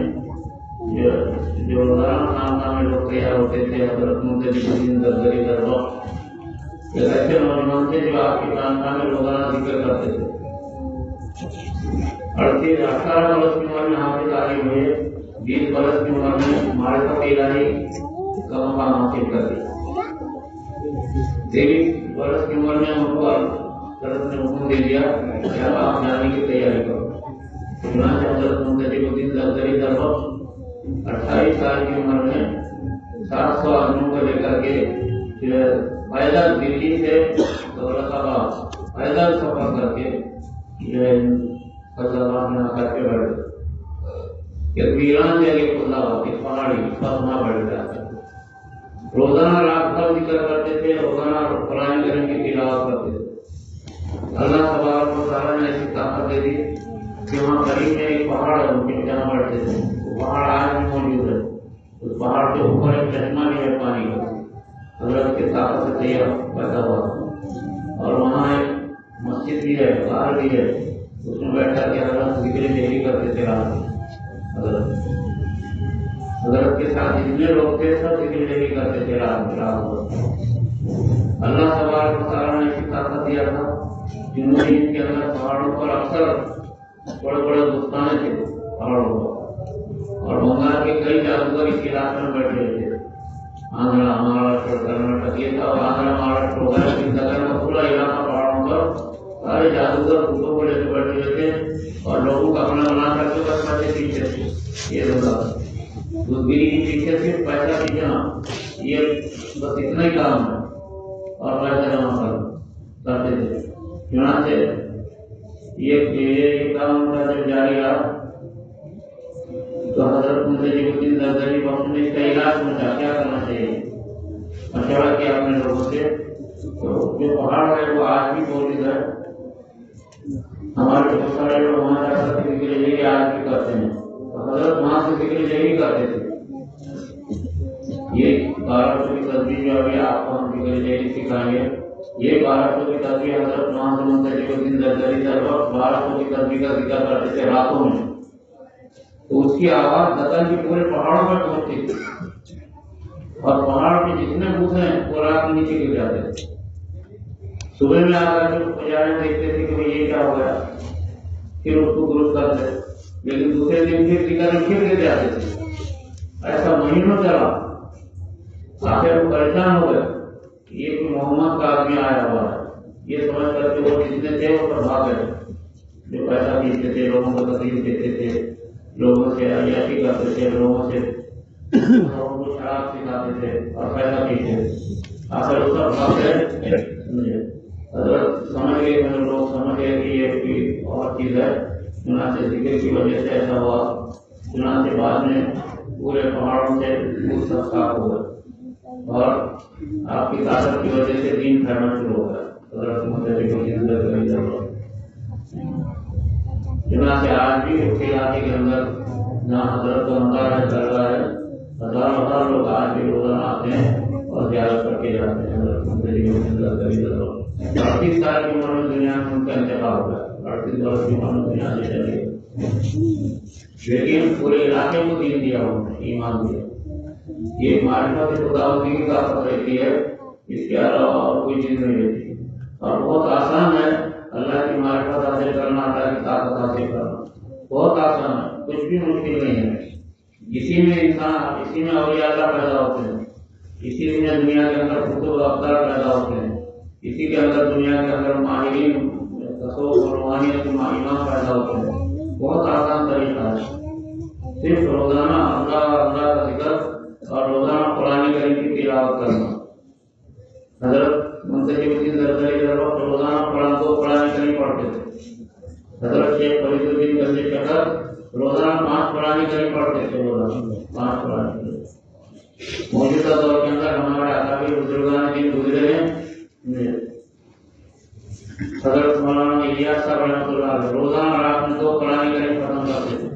جو نام لوگ تیار ہوتے تھے، حضرت مجدد الدین زرزری دربخش، ایک ایسے نوجوان تھے جو آپ کی خانقاہ میں روزانہ ذکر کرتے تھے۔ 18 برس کی عمر میں حافظ عالم ہوئے، 20 برس کی عمر میں معرفت الہی کا مقام حاصل کر لیا، 23 برس کی عمر میں ان کو حضرت نے حکم دے دیا کہ اب آپ جانے کی تیاری کرو۔ چنانچہ حضرت منتجب الدین زرزری در وقت 28 سال کی عمر میں 700 آدمیوں کو لے کر کے پیدل دلی سے دولت آباد پیدل سفر کر کے فضل آباد میں آ کر کے بیٹھے۔ ایک ویران جگہ کھلا ہوتی پہاڑی پسنا بیٹھ جاتے، روزانہ رات بھر ذکر کرتے تھے، روزانہ قرآن کریم کی تلاوت کرتے تھے۔ اللہ تبارک و تعالیٰ نے ایسی طاقت دے دی کہ وہاں قریب میں ایک پہاڑ ہے، ان کے جہاں بیٹھتے تھے، وہ پہاڑ آج بھی موجود ہے۔ اس پہاڑ کے اوپر ایک چشمہ بھی ہے پانی کا، حضرت کی طاقت سے تیار پیدا ہوا، اور وہاں ایک مسجد بھی ہے، غار بھی ہے، اس میں بیٹھ کر کے حضرت ذکر جہری کرتے تھے رات میں۔ حضرت کے ساتھ جتنے لوگ تھے سب ذکر جہری کرتے تھے رات میں۔ اللہ تبارک و تعالیٰ نے ایسی طاقت دیا تھا، جنہوں نے ان کے اندر پہاڑوں پر اکثر بڑے بڑے دوستانے تھے پہاڑوں پر، اور بنگال کے کئی جادوگر اس علاقے میں بیٹھے ہوئے تھے۔ آندھرا مہاراشٹر کرناٹک یہ تھا، آندھرا مہاراشٹر وغیرہ کی جگہ کا پورا علاقہ پہاڑوں پر سارے جادوگر کتوں کو لے کے بیٹھے ہوئے تھے، اور لوگوں کو اپنا بنا کر کے بس پیسے پیچھے تھے۔ یہ ہوتا گری کے پیچھے صرف پیسہ پیچھنا، یہ بس اتنا ہی کام ہے، اور پیسہ جمع کرتے تھے۔ چنانچہ یہ کام ان کا جب جاری رہا تو حضرت منتجب الدین زرزری وقت میں اس کا علاج پوچھا کیا کرنا چاہیے، مشورہ کیا اپنے لوگوں سے۔ تو جو پہاڑ ہے وہ آج بھی موجود ہے، ہمارے بہت سارے لوگ وہاں جا کر ذکر جہری آج بھی کرتے ہیں، تو حضرت وہاں سے ذکر جہری کرتے تھے۔ یہ 1200 کی تصویر جو ابھی آپ کو ہم ذکر جہری سکھائیں گے، یہ 1200 کی تصویر حضرت وہاں سے منتجب الدین زرزری در وقت 1200 کی تصویر کا ذکر کرتے تھے راتوں میں، تو اس کی آواز دکن کی پورے پہاڑوں میں پہنچتی تھی، اور پہاڑ کے جتنے بوتے ہیں وہ رات میں نیچے گر جاتے تھے۔ صبح میں آ کر کے پجارے دیکھتے تھے کہ یہ کیا ہو گیا، پھر اس کو درست کرتے، لیکن دوسرے دن پھر گر جاتے تھے۔ ایسا مہینوں چلا، آخر وہ پریشان ہو گئے، یہ کوئی محمد کا آدمی آیا ہوا ہے، یہ سمجھ کر کے وہ جتنے تھے وہ سب بھاگ گئے۔ جو پیسہ پیچھتے تھے، لوگوں کو تکلیف دیتے تھے، لوگوں سے عیاشی کرتے تھے، لوگوں کو شراب سکھاتے تھے اور پیسہ پیچھتے تھے، آخر وہ سب بھاگ گئے۔ حضرت سمجھ گئے، لوگ سمجھ گئے کہ یہ کوئی اور چیز ہے، چنانچہ ذکر کی وجہ سے ایسا ہوا۔ چنانچہ بعد میں پورے پہاڑوں سے وہ سب صاف ہو گئے، اور آپ کی طاقت کی وجہ سے دین پھیلنا شروع ہو گیا۔ حضرت منتجب الدین زرزری در وقت چنانچہ آج بھی اس علاقے کے اندر جہاں حضرت کا مقام درگاہ ہے، ہزار لوگ آج بھی روزانہ آتے ہیں اور زیارت کر کے جاتے ہیں۔ حضرت منتجب الدین زرزری در وقت 38 سال کی عمر میں دنیا میں ان کا انتقال ہو گیا، 38 برس کی عمر میں دنیا سے چلے گئے، لیکن پورے علاقے کو دین دیا، انہوں نے ایمان دیا۔ یہ معرفت خداوندی کی طاقت رہتی ہے، اس کے علاوہ اور کوئی چیز نہیں رہتی، اور بہت آسان ہے اللہ کی معرفت حاصل کرنا، اللہ کی طاقت حاصل کرنا بہت آسان ہے، کچھ بھی مشکل نہیں ہے۔ اسی میں اولیاء اللہ پیدا ہوتے ہیں، اسی میں دنیا کے اندر کتب افطار پیدا ہوتے ہیں، اسی کے اندر دنیا کے اندر ماہرین تصوف اور روحانیت امام پیدا ہوتے ہیں۔ بہت آسان طریقہ ہے، صرف روزانہ اللہ کا ذکر اور روزانہ قرآن کریم کی تلاوت کرنا۔ حضرت منتجب الدین زرزری در وقت روزانہ قرآن کریم پڑھتے تھے۔ حضرت شیخ فرید الدین گنج شکر روزانہ 5 قرآن کریم پڑھتے تھے، روزانہ 5 قرآن کریم۔ موجودہ دور کے اندر ہمارے اکابر بزرگان دین گزرے ہیں، حضرت مولانا الیاس صاحب رحمۃ اللہ علیہ روزانہ رات میں 2 قرآن کریم ختم کرتے تھے،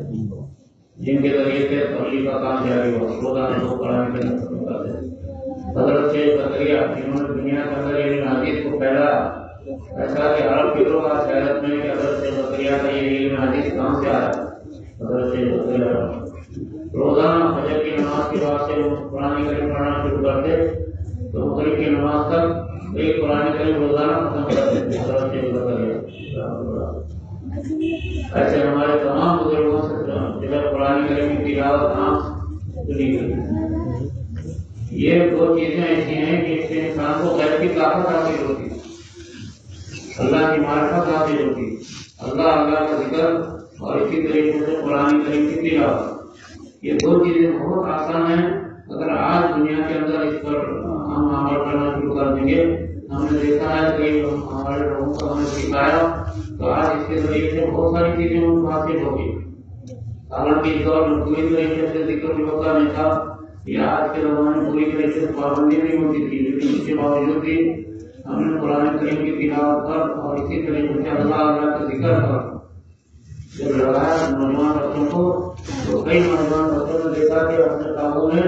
جن کے ذریعے سے تبلیغ کا کام جاری ہوا، روزانہ 2 قرآن کریم ختم کرتے تھے۔ حضرت شیخ زکریا جنہوں نے دنیا کے اندر علم حدیث کو پھیلایا، ایسا کہ عرب کے لوگ آج حیرت میں کہ حضرت شیخ زکریا کا یہ علم حدیث کہاں سے آیا۔ حضرت شیخ زکریا روزانہ فجر کی نماز کے بعد سے وہ قرآن کریم پڑھنا شروع کرتے تو مغرب کی نماز تک ایک قرآن کریم روزانہ ختم کرتے تھے۔ حضرت شیخ زکریا ایسے ہمارے تمام بزرگوں سے جگہ قرآن کریم کی تلاوت سنی گئی۔ یہ دو چیزیں ایسی ہیں کہ اس سے انسان کو غیب کی طاقت حاصل ہوتی، اللہ کی معرفت حاصل ہوتی، اللہ کا ذکر اور اسی طریقے سے قرآن کریم کی تلاوت۔ یہ دو چیزیں بہت آسان ہیں، اگر آج دنیا کے اندر اس پر ہم عمل کرنا شروع کر دیں گے۔ ہم نے دیکھا ہے کہ ہمارے لوگوں کو ہمیں سکھایا تو آج اس کے ذریعے سے بہت ساری چیزیں ان کو حاصل ہوگی۔ حالانکہ اس دور میں پوری طریقے سے ذکر بھی ہوتا نہیں تھا، یا آج کے زمانے میں پوری طریقے سے پابندی نہیں ہوتی تھی، لیکن اس کے باوجود بھی ہم نے قرآن کریم کی تلاوت پر اور اسی طریقے سے اللہ کے ذکر پر جب لگایا نوجوان بچوں کو، تو کئی نوجوان بچوں نے دیکھا کہ اپنے کاموں میں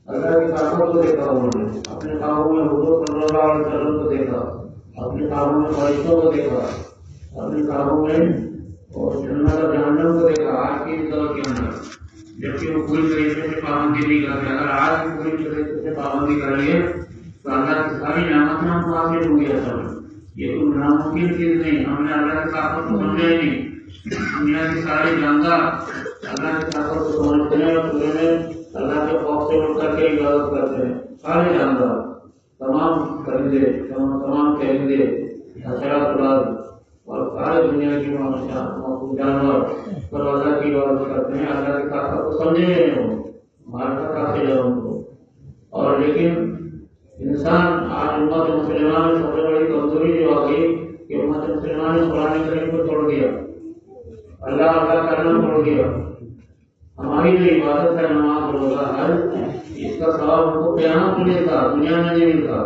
اللہ کی طاقت کو دیکھا، انہوں نے اپنے کاموں میں حضور صلی اللہ علیہ وسلم کو دیکھا، اپنے کاموں میں فرشتوں کو دیکھا، اپنے کاموں میں اور جنت اور جہنم کو دیکھا آج کے اس دور کے اندر، جبکہ وہ پوری طریقے سے پابندی نہیں کرتے۔ اگر آج بھی پوری طریقے سے پابندی کر لیے تو اللہ کی ساری نعمتیں ہم کو حاصل ہوں گی۔ اصل یہ کوئی ناممکن چیز نہیں، ہم نے اللہ کی طاقت کو سمجھا ہی نہیں۔ دنیا کی ساری جاندار اللہ کی طاقت کو سمجھتے ہیں اور پورے میں اللہ کے خوف سے اٹھ کر کے عبادت کرتے ہیں۔ سارے جاندار، تمام پرندے، تمام پرندے، حشرات اور سارے دنیا کی جانور پر اللہ کی عبادت کرتے ہیں، اللہ کی طاقت کو سمجھے ہیں، معرفت حاصل ہے ان کو۔ اور لیکن انسان آج امت مسلمہ میں سب سے بڑی کمزوری جو آ گئی کہ امت مسلمہ نے قرآن کریم کو چھوڑ دیا، اللہ کرنا چھوڑ دیا۔ ہماری جو عبادت ہے نماز روزہ حج، اس کا ثواب ہم کو قیامت میں ملتا، دنیا میں نہیں ملتا۔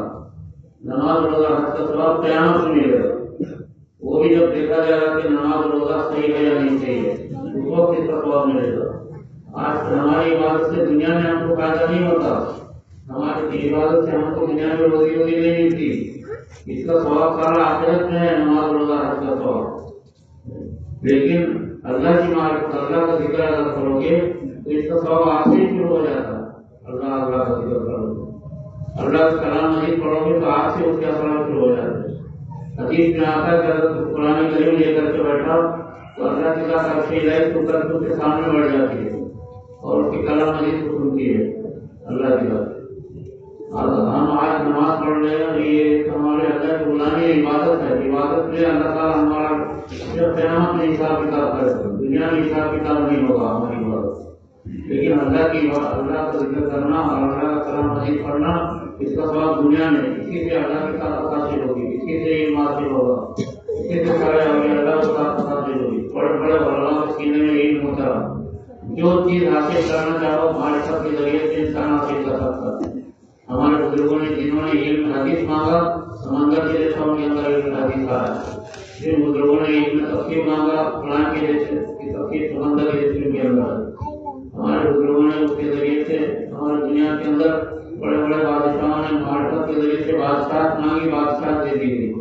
نماز روزہ حج کا ثواب قیامت میں ملے گا، وہ بھی جب دیکھا جائے گا کہ نماز روزہ صحیح ہے یا نہیں صحیح ہے، اس وقت اس کا ثواب ملے گا۔ آج ہماری عبادت سے دنیا میں ہم کو فائدہ نہیں ہوتا، ہماری عبادت سے ہم کو دنیا میں روزی نہیں ملتی، اس کا ثواب سارا آخرت میں ہے، نماز روزہ حج کا ثواب۔ لیکن اللہ کی معرفت، اللہ کا ذکر اگر کرو گے تو اس کا ثواب آپ سے ہی شروع ہو جاتا ہے۔ اللہ کا ذکر کرو گے، اللہ کا کلام مجید پڑھو گے تو آپ سے اس کا ثواب شروع ہو جاتا ہے۔ حدیث میں آتا ہے کہ اگر قرآن کریم لے کر کے بیٹھا تو اللہ کی ذات عرش الہی کو کر کے سامنے بڑھ جاتی ہے اور اس کے کلام مجید کو سنتی ہے اللہ کی ذات۔ ہم آج نماز پڑھ رہے ہیں، یہ ہمارے اللہ کی بلانے عبادت ہے، عبادت میں اللہ تعالیٰ ہمارا جب قیامت میں حساب کتاب کرے، دنیا میں حساب کتاب نہیں ہوگا ہماری عبادت، لیکن اللہ کا ذکر کرنا اور اللہ کا کلام مجید پڑھنا، اس کا ثواب دنیا میں اسی سے اللہ کی طاقت حاصل ہوگی، اسی سے علم حاصل ہوگا، اسی سے سارے اللہ کی طاقت حاصل ہوگی۔ بڑے بڑے علماء کے سینے میں علم ہوتا، جو چیز حاصل کرنا چاہو معرفت کے ذریعے سے انسان حاصل کر سکتا ہے۔ ہمارے بزرگوں نے جنہوں نے علم حدیث مانگا، سمندر کے ریسوں کے اندر علم حدیث آیا۔ جن بزرگوں نے علم تفسیر مانگا، قرآن کے جیسے تفسیر سمندر کے ریسوں کے اندر۔ ہمارے بزرگوں نے اس کے ذریعے سے ہماری دنیا کے اندر بڑے بڑے بادشاہوں نے معرفت کے ذریعے سے بادشاہ مانگی، بادشاہ دے دی گئی۔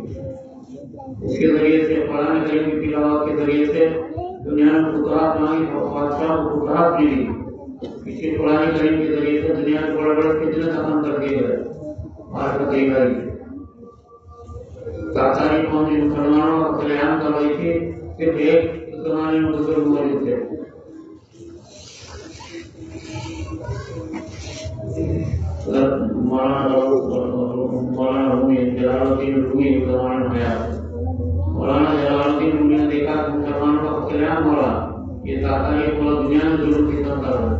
اس کے ذریعے سے قرآن کریم کی تلاوت کے ذریعے سے دنیا میں فتوحات مانگی، بادشاہ کو فتوحات ملی۔ اسی قرآن کریم کے ذریعے سے دنیا کے بڑے بڑے فتنے ختم کر دیے گئے، معرفت دی گئی۔ تاتاری قوم نے مسلمانوں کا کلیان کر رہی تھی، صرف ایک زمانے میں بزرگ موجود تھے، مولانا رومی، جلال الدین رومی کے زمانے میں آیا۔ مولانا جلال الدین رومی نے دیکھا کہ مسلمانوں کا کلیان ہو رہا، یہ تاتاری پورا دنیا میں ظلم کی کر رہا ہے۔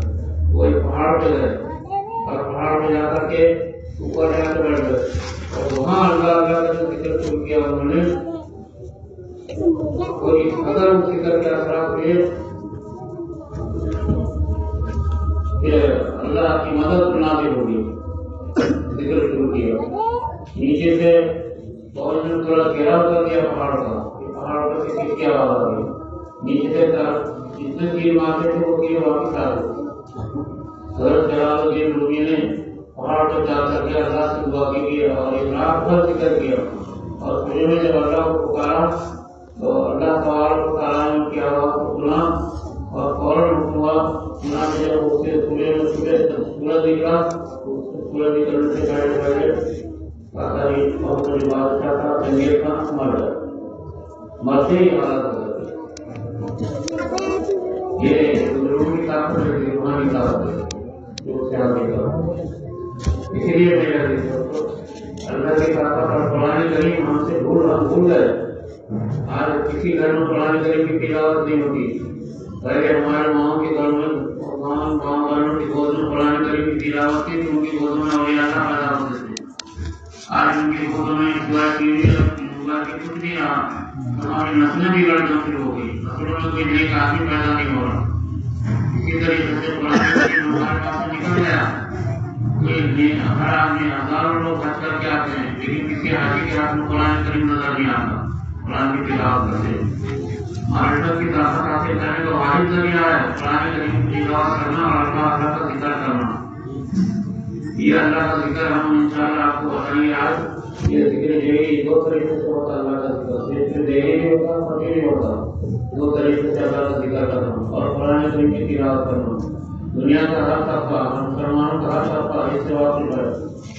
وہ ایک پہاڑ پہ گئے اور پہاڑ پہ جا کر کے اوپر جا کے بیٹھ گئے اور وہاں اللہ کا ذکر شروع کیا۔ انہوں نے کوئی قدر ذکر کے اثرات ہوئے کہ اللہ کی مدد نازل ہوگی، ذکر شروع کیا۔ نیچے سے فوج نے تھوڑا گھیراؤ کر دیا پہاڑ کا، پہاڑ پر کسی کی آواز آ رہی، نیچے سے جتنے تیر مارتے تھے وہ تیر واپس آ گئے۔ حضرت جلال الدین رومی نے پہاڑ پر جا کر کے اللہ سے دعا کی اور ایک رات بھر ذکر کیا، اور صبح میں جب اللہ کو پکارا تو اللہ تعالیٰ کو تعالیٰ کی آواز کو سنا اور فوراً حکم ہوا، چنانچہ جب اسے سورج نکلا، سورج نکلنے سے پہلے بادشاہ تھا، جنگیر تھا، مر گیا، مرتے ہی حالت ہو گئی۔ یہ روحانی طاقت ہے، روحانی طاقت ہے جو اس سے آگے کرو. اسی لیے میرے دوستوں اللہ کی طاقت اور قرآن کریم ہم سے بھول گئے. آج کسی گھر میں قرآن کریم کی تلاوت نہیں ہوتی. پہلے ہمارے ماؤں کے گھر میں کی گود میں قرآن کریم کی تلاوت تھی تو ان کی گودوں میں اولیاء اللہ پیدا ہوتے تھے. آج ان کی گودوں میں کچھ نہیں رہا. ہماری نسلیں بھی لڑنا شروع ہو گئی. نسلوں میں کوئی نیک آدمی پیدا نہیں ہو رہا. اسی طریقے سے قرآن کریم ہمارے پاس سے نکل گیا. ہر آدمی ہزاروں لوگ حج کر کے آتے ہیں لیکن کسی حاجی کے ہاتھ میں قرآن کریم نظر نہیں آتا. قرآن کی تلاوت کرتے معرفت کی طاقت حاصل کرنے کا واحد ذریعہ ہے قرآن کریم کی تلاوت کرنا اور اللہ کا ذکر کرنا. یہ اللہ کا ذکر ہم انشاءاللہ آپ کو بتائیں گے. آج یہ ذکر یہی دو طریقے سے ہوتا ہے. اللہ کا ذکر دیری بھی ہوتا ہے اور بھی ہوتا ہے. دو طریقے سے اللہ کا ذکر کرنا اور قرآن کریم کی تلاوت کرنا. دنیا کا ہر طبقہ مسلمانوں کا ہر طبقہ اس سے واقف ہے.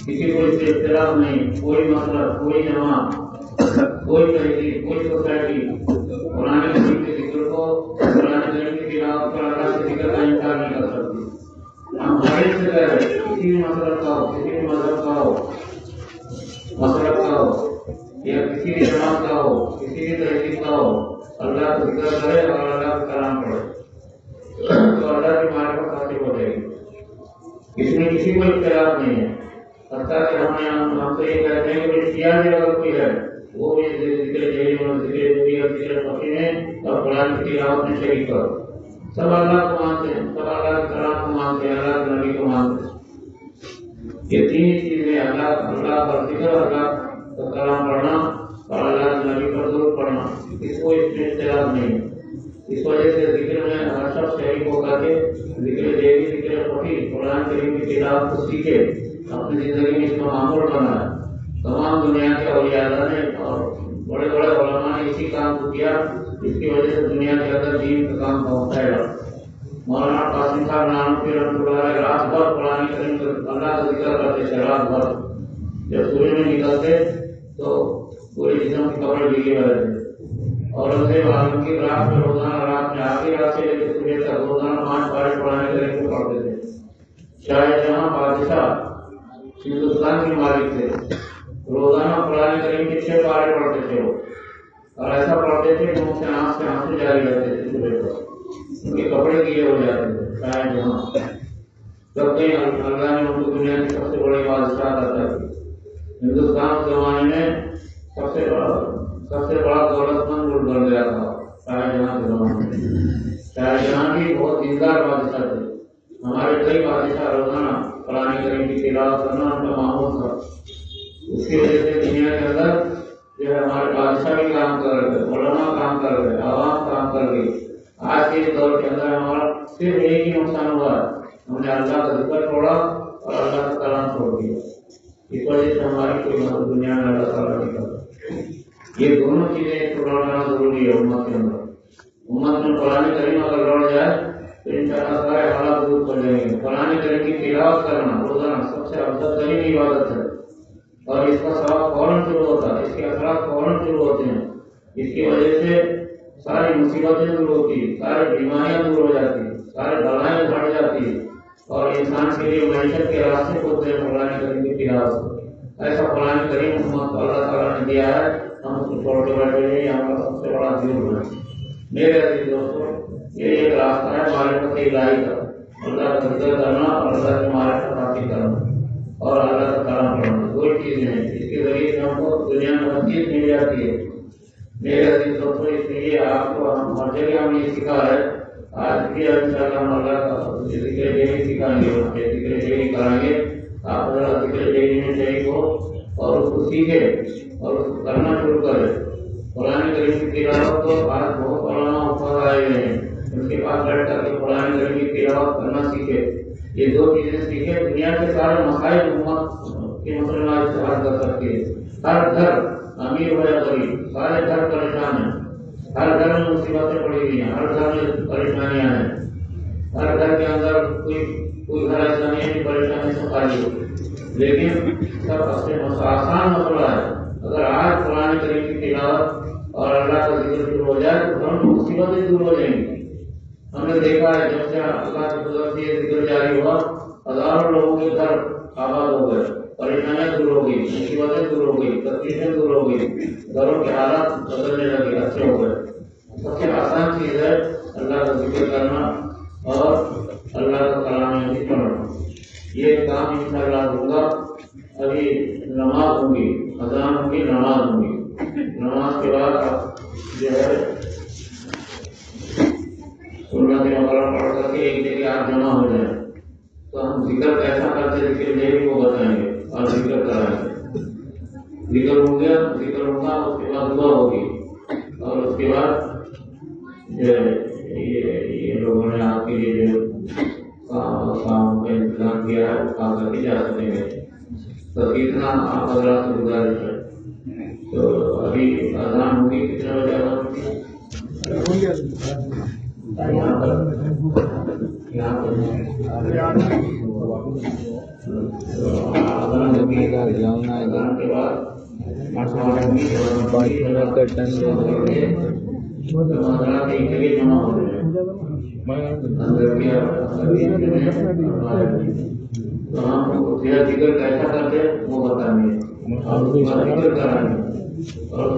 کسی کو اس سے اختلاف نہیں. کوئی مسئلہ، کوئی جماعت، کوئی تحریک، کوئی سوسائٹی قرآن کریم کے ذکر کو، قرآن کریم کی تلاوت پر اللہ کے ذکر کا انکار نہیں کر سکتی. ہم ہر سے کہہ رہے کسی بھی مسلک کا ہو، کسی بھی مذہب کا ہو، مسلک کا ہو یا کسی بھی جماعت کا ہو، کسی بھی تحریک کا ہو، اللہ کا ذکر کرے اور اللہ کا کلام پڑھے تو اللہ کی معرفت حاصل ہو جائے گی. اس میں کسی کو اختلاف نہیں ہے. حتیٰ کہ ہم تو یہ کہتے ہیں کہ شیعہ میں اگر کوئی ہے وہ بھی ذکر جیل اور ذکر دوری اور ذکر فقیر میں اور قرآن کی تلاوت میں شریک کرو. سب اللہ کو مانتے ہیں، سب اللہ کے کلام کو مانتے ہیں، اللہ کے نبی کو مانتے ہیں. یہ تین چیزیں اللہ پر ذکر، اللہ کا کلام پڑھنا اور اللہ کے نبی پر درود پڑھنا، اس کو اس میں اختلاف نہیں ہے. اس وجہ سے ذکر میں ہر شخص شریک ہو کر کے ذکر جیل، ذکر فقیر، قرآن کریم کی تلاوت کو سیکھے، اپنی زندگی میں اس کا معمول بنائے. تمام دنیا کے اولیاء اللہ نے اور بڑے بڑے علماء نے اسی کام کو کیا جس کی وجہ سے دنیا کے اندر دین کا کام پہنچا ہے. مولانا قاسم صاحب نانوتوی رحمۃ اللہ علیہ رات بھر قرآن کریم اللہ کا ذکر کرتے تھے. رات بھر جب سورج میں نکلتے تو پورے جسم کے کپڑے بھیگے ہوئے رہتے. اور عالم کی رات میں روزانہ رات میں آخری رات سے لے کے صبح تک روزانہ 5 پارے قرآن کریم کو پڑھتے تھے. شاہ جہاں بادشاہ ہندوستان کے مالک تھے. روزانہ قرآن کریم کے 6 پارے پڑھتے تھے وہ، اور ایسا پڑھتے تھے کہ ان سے آنکھ سے جاری رہتے تھے. صبح کو ان کے کپڑے گیلے ہو جاتے تھے. شاید جہاں تب کہیں اللہ نے ان کو دنیا کی سب سے بڑی بادشاہ عطا کی. ہندوستان کے زمانے میں سب سے بڑا دولت مند ملک بن گیا تھا شاہ جہاں کے زمانے میں. شاہ جہاں بھی بہت دیندار بادشاہ تھے. ہمارے کئی بادشاہ روزانہ قرآن کریم کی تلاوت کرنا ان کا معمول تھا. اس کی وجہ سے دنیا کے اندر جو ہے ہمارے بادشاہ بھی کام کر رہے، علماء کام کر رہے، عوام کام کر رہی. آج کے دور کے اندر ہمارا صرف ایک ہی نقصان ہوا ہے، ہم نے اللہ کا ذکر چھوڑا اور اللہ کا کلام چھوڑ دیا. اس وجہ سے ہماری کوئی مدد دنیا میں اللہ تعالیٰ نہیں کرتا. یہ دونوں چیزیں ایک کو لڑنا ضروری ہے امت کے اندر. امت میں قرآن کریم اگر لڑ جائے تو انشاءاللہ سارے حالات دور کر جائیں گے. قرآن کریم کی تلاوت کرنا روزانہ سب سے افضل ترین عبادت ہے اور اس کا ثواب فوراً شروع ہوتا ہے، اس کے اثرات فوراً شروع ہوتے ہیں. اس کی وجہ سے ساری مصیبتیں دور ہوتی، ساری بیماریاں دور ہو جاتی، سارے بلائیں بڑھ جاتی اور انسان کے لیے معیشت کے راستے کھلتے ہیں قرآن کریم کی تلاوت. ایسا قرآن کریم امت کو اللہ تعالیٰ نے دیا ہے. ہم اس کو چھوڑ کے بیٹھے ہوئے ہمارا سب سے بڑا ظلم ہے. میرے عزیز دوستوں، یہ ایک راستہ ہے معرفت الہی کا. اللہ کا ذکر کرنا اور اللہ کی معرفت حاصل کرنا اور اللہ کا کلام پڑھنا، دو چیزیں ہیں. اس کے ذریعے سے ہم کو دنیا میں مسجد مل جاتی ہے. میرے عزیز دوستوں، اس لیے آپ کو ہر جگہ ہم یہ سکھا ہے. آج بھی انشاءاللہ ہم اللہ کا ذکر ڈیلی سکھائیں گے، ذکر ڈیلی کرائیں گے. آپ ذرا ذکر ڈیلی میں شریک ہو اور اس کو سیکھے اور اس کو کرنا شروع کرے. قرآن کریم کی تلاوت تو آج بہت علماء اوپر آئے ہوئے ہیں، ان کے پاس بیٹھ کر کے قرآن کریم کی تلاوت کرنا سیکھے. یہ دو چیزیں سیکھے، دنیا کے سارے مسائل امت کے مسلمان سے حل کر سکتے ہیں. ہر گھر امیر ہو یا غریب، سارے گھر پریشان ہیں. ہر گھر میں مصیبتیں پڑی ہوئی ہیں، ہر گھر میں پریشانیاں ہیں. ہر گھر کے اندر کوئی گھر ایسا نہیں ہے پریشانی سے خالی ہو. لیکن سب سے آسان مسئلہ ہے. اگر آج قرآن کریم کی تلاوت اور اللہ کا ذکر شروع ہو جائے تو ہم مصیبتیں دور ہو جائیں گی. ہم نے دیکھا ہے جب سے اللہ کی قدرت سے یہ ذکر جاری ہوا ہزاروں لوگوں کے گھر آباد ہو گئے، پریشانیاں دور ہو گئی، مصیبتیں دور ہو گئی، تکلیفیں دور ہو گئی، گھروں کے حالات بدلنے لگے، اچھے ہو گئے۔ سب سے آسان چیز ہے اللہ کا ذکر کرنا اور اللہ کا کلام پڑھنا۔ یہ کام انشاءاللہ دوں گا۔ ابھی نماز ہوں گی، اذان ہوں گی، نماز ہوں گی، نماز کے بعد آپ جو ہے سنت مقررہ پڑھ کر کے ایک جگہ آپ جمع ہو جائیں تو ہم ذکر کیسا کرتے ذکر بھی وہ بتائیں گے اور ذکر کرائیں گے۔ ذکر ہو گیا، ذکر ہوگا، اس کے بعد دعا ہوگی اور اس کے بعد یہ لوگوں نے آپ کے لیے جو کام کا انتظام کیا ہے وہ کام کر کے جا سکیں گے۔ تو اتنا آپ حضرات سے گزارش ہے۔ تو ابھی اذان ہوگی، کتنے بجے اذان ہوگی؟ ذکر کیسا کرتے وہ بتائیں گے، ذکر کرائیں گے اور